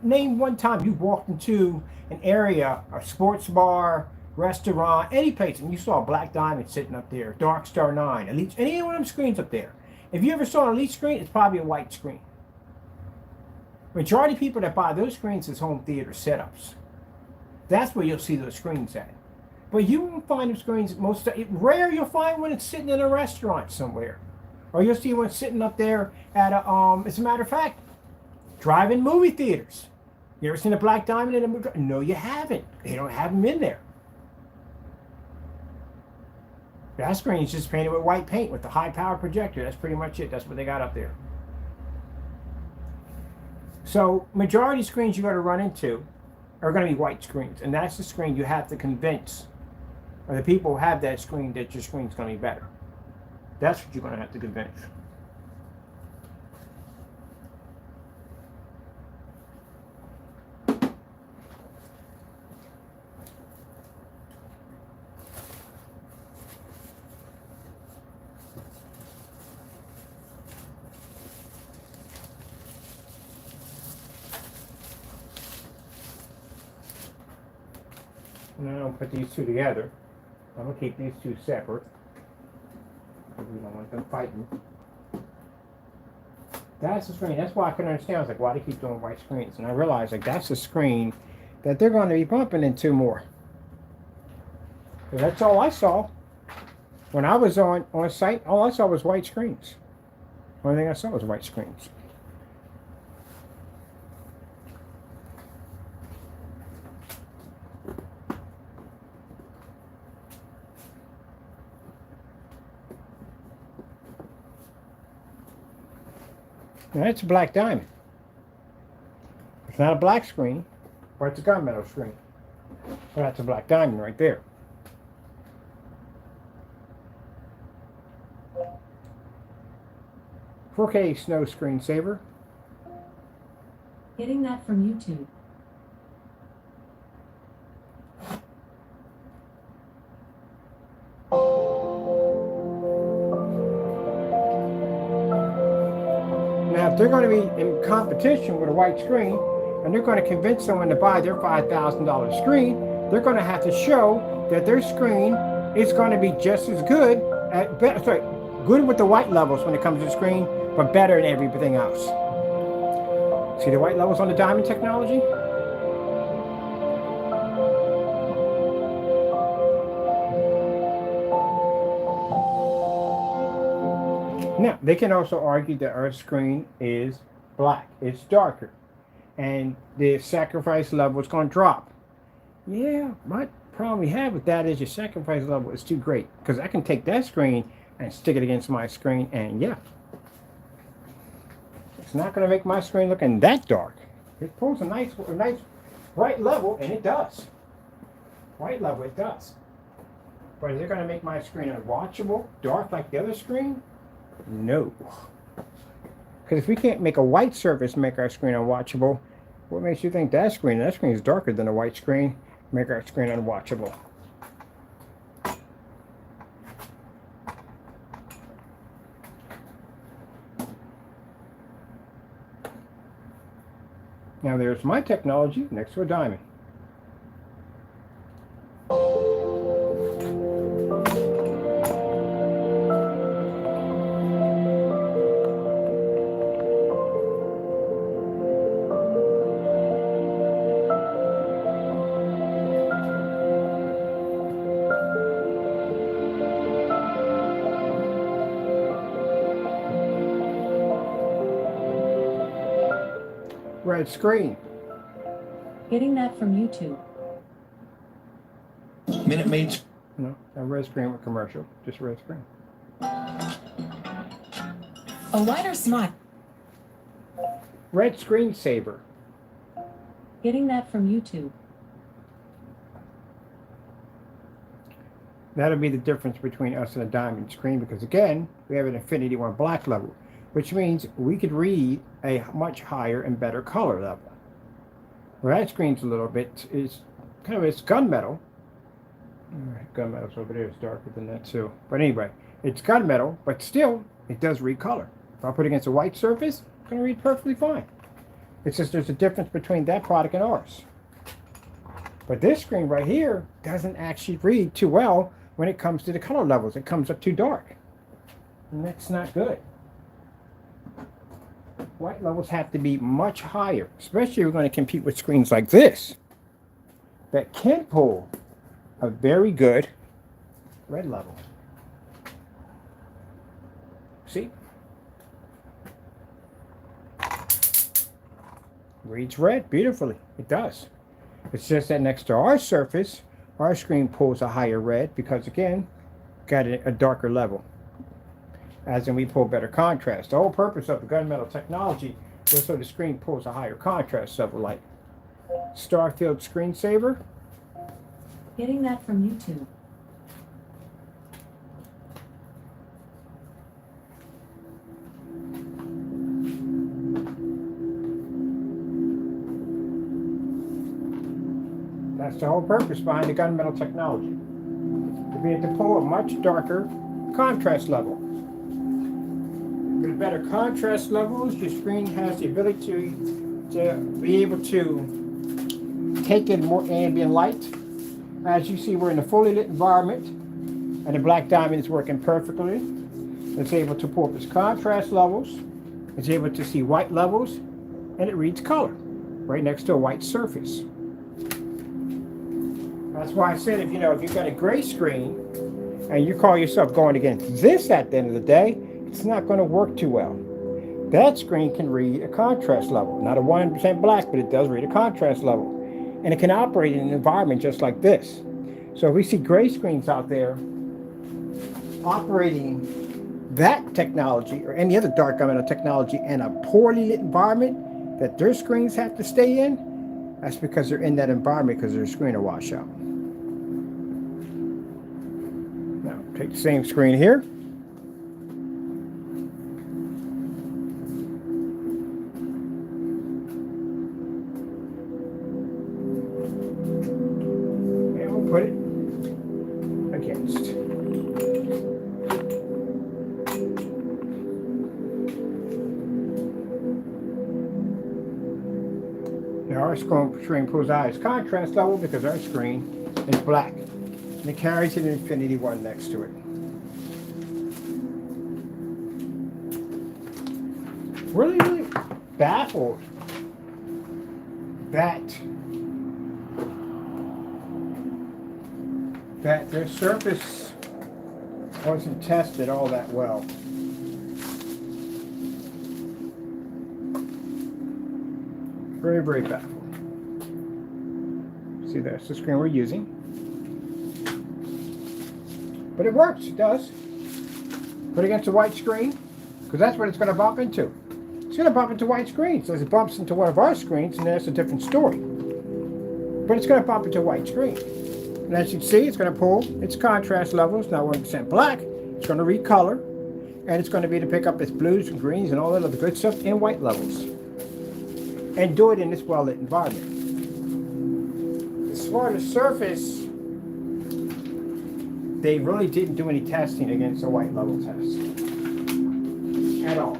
Name one time you walked into an area, a sports bar, restaurant, any place, and you saw a black diamond sitting up there, Dark Star 9, Elite, any one of them screens up there. If you ever saw an Elite screen, it's probably a white screen. Majority of people that buy those screens is home theater setups. That's where you'll see those screens at. But you won't find them screens rare you'll find one that's sitting in a restaurant somewhere. Or you'll see one sitting up there at a as a matter of fact, drive-in movie theaters. You ever seen a black diamond in a movie? No, you haven't. They don't have them in there. That screen's just painted with white paint with the high power projector. That's pretty much it. That's what they got up there. So majority screens you're going to run into are going to be white screens. And that's the screen you have to convince, or the people who have that screen, that your screen's going to be better. That's what you're going to have to convince. And I don't put these two together. I'm going to keep these two separate. We don't want them fighting. That's the screen. That's why I couldn't understand. I was like, why do they keep doing white screens? And I realized, like, that's the screen that they're going to be bumping into more. Because that's all I saw. When I was on site, all I saw was white screens. The only thing I saw was white screens. Now that's a black diamond. It's not a black screen, or it's a gunmetal screen. But that's a black diamond right there. "4K Snow Screensaver." Getting that from YouTube. Now, if they're going to be in competition with a white screen, and they're going to convince someone to buy their $5,000 screen, they're going to have to show that their screen is going to be just as good good with the white levels when it comes to the screen, but better than everything else. See the white levels on the diamond technology? Now, they can also argue that our screen is black, it's darker, and the sacrifice level is going to drop. Yeah, my problem we have with that is your sacrifice level is too great, because I can take that screen and stick it against my screen, and yeah, it's not going to make my screen looking that dark. It pulls a nice white level, and it does. White level, it does. But is it going to make my screen unwatchable, dark like the other screen? No. Because if we can't make a white surface make our screen unwatchable, what makes you think that screen is darker than a white screen, make our screen unwatchable? Now there's my technology next to a diamond. Red screen. Getting that from YouTube. Minute Maid. No, a red screen with commercial. Just red screen. A wider smile. Red screensaver. Getting that from YouTube. That'll be the difference between us and a diamond screen, because again, we have an Infinity One black level, which means we could read a much higher and better color level. Well, that screen's a little bit, it's gunmetal. Gunmetal's over there, it's darker than that too. But anyway, it's gunmetal, but still, it does read color. If I put it against a white surface, it's going to read perfectly fine. It's just there's a difference between that product and ours. But this screen right here doesn't actually read too well when it comes to the color levels. It comes up too dark. And that's not good. White levels have to be much higher, especially if we're going to compete with screens like this that can pull a very good red level. See? Reads red beautifully. It does. It's just that next to our surface, our screen pulls a higher red because, again, got a darker level. As in, we pull better contrast. The whole purpose of the gunmetal technology was so the screen pulls a higher contrast level, like Starfield screensaver. Getting that from YouTube. That's the whole purpose behind the gunmetal technology. To be able to pull a much darker contrast level. With better contrast levels, your screen has the ability to be able to take in more ambient light. As you see, we're in a fully lit environment, and the black diamond is working perfectly. It's able to pull up its contrast levels. It's able to see white levels, and it reads color right next to a white surface. That's why I said, if you've got a gray screen and you call yourself going against this at the end of the day, it's not going to work too well. That screen can read a contrast level. Not a 100% black, but it does read a contrast level. And it can operate in an environment just like this. So if we see gray screens out there operating that technology or any other dark gunmetal technology in a poorly lit environment that their screens have to stay in, that's because they're in that environment because their screen will wash out. Now, take the same screen here. And we'll put it against. Now screen pulls out its contrast level because our screen is black. And it carries an infinity one next to it. Really, really baffled that their surface wasn't tested all that well. Very, very baffled. See, that's the screen we're using. But it works, it does. Put it against a white screen, because that's what it's going to bump into. It's going to bump into white screens. So as it bumps into one of our screens, and that's a different story. But it's going to bump into a white screen. And as you can see, it's going to pull its contrast levels, now 100% black. It's going to recolor, and it's going to be to pick up its blues and greens and all that other good stuff in white levels. And do it in this well-lit environment. As far as the surface, they really didn't do any testing against a white level test. At all.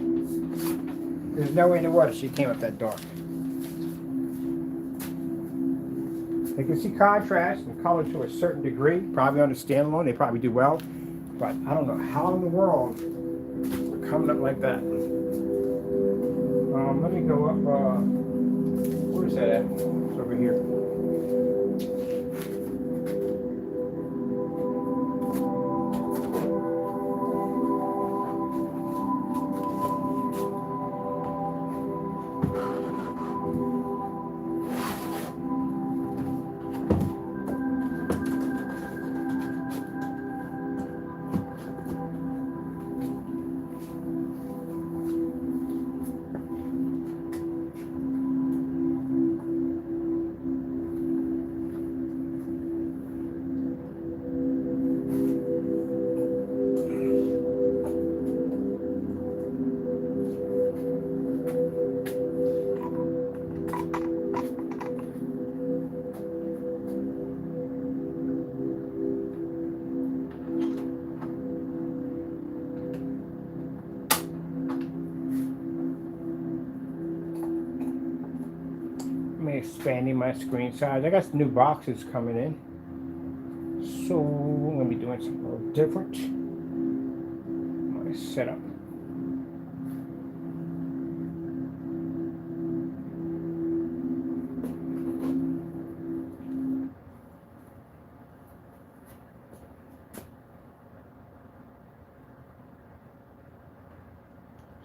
There's no way in the world she came up that dark. They can see contrast and color to a certain degree. Probably on a standalone, they probably do well. But I don't know how in the world we're coming up like that. Let me go up. Where's that at? It's over here. Expanding my screen size. I got some new boxes coming in, so I'm going to be doing something a little different. My setup.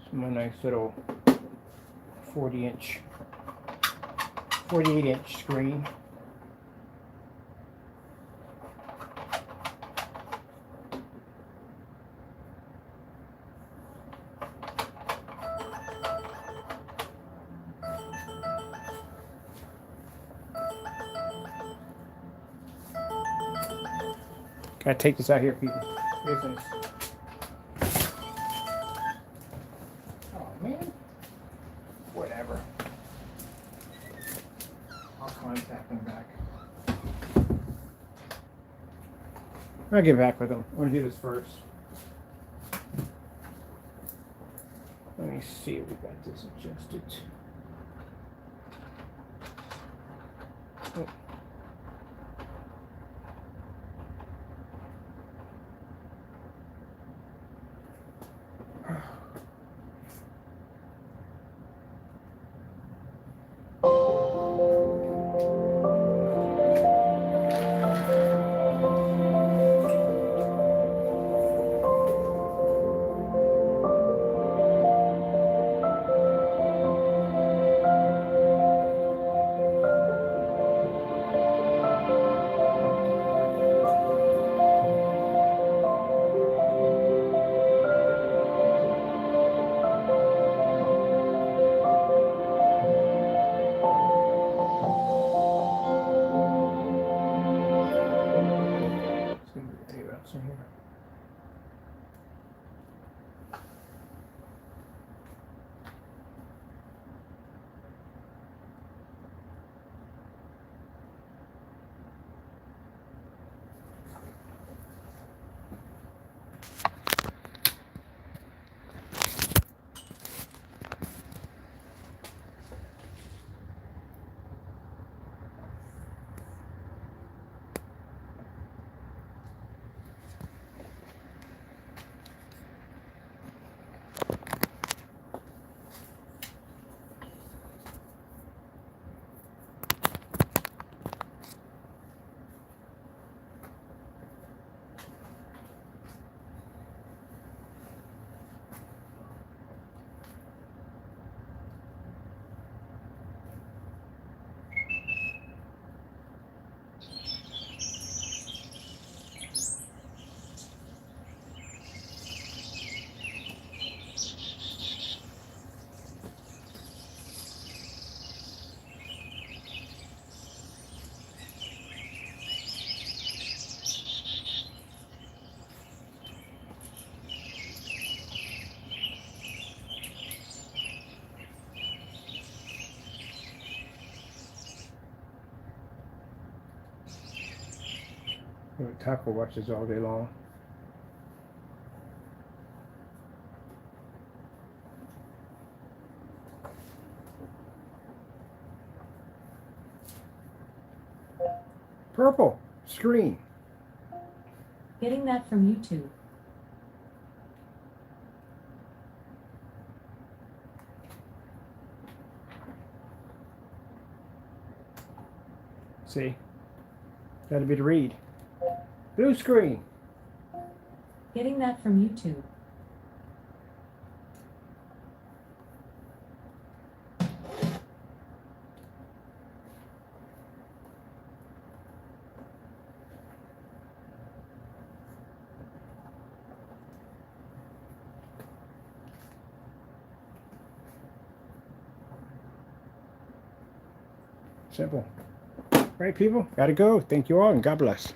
It's my nice little 48-inch screen. Gotta take this out here, people. Here's this. Oh man. Whatever. I'll contact them back. I'll get back with them. I'm gonna do this first. Let me see if we got this adjusted. Oh. Taco watches all day long. Purple screen. Getting that from YouTube. See? That'll be the read. Blue screen. Getting that from YouTube. Simple. Right, people? Gotta go. Thank you all and God bless.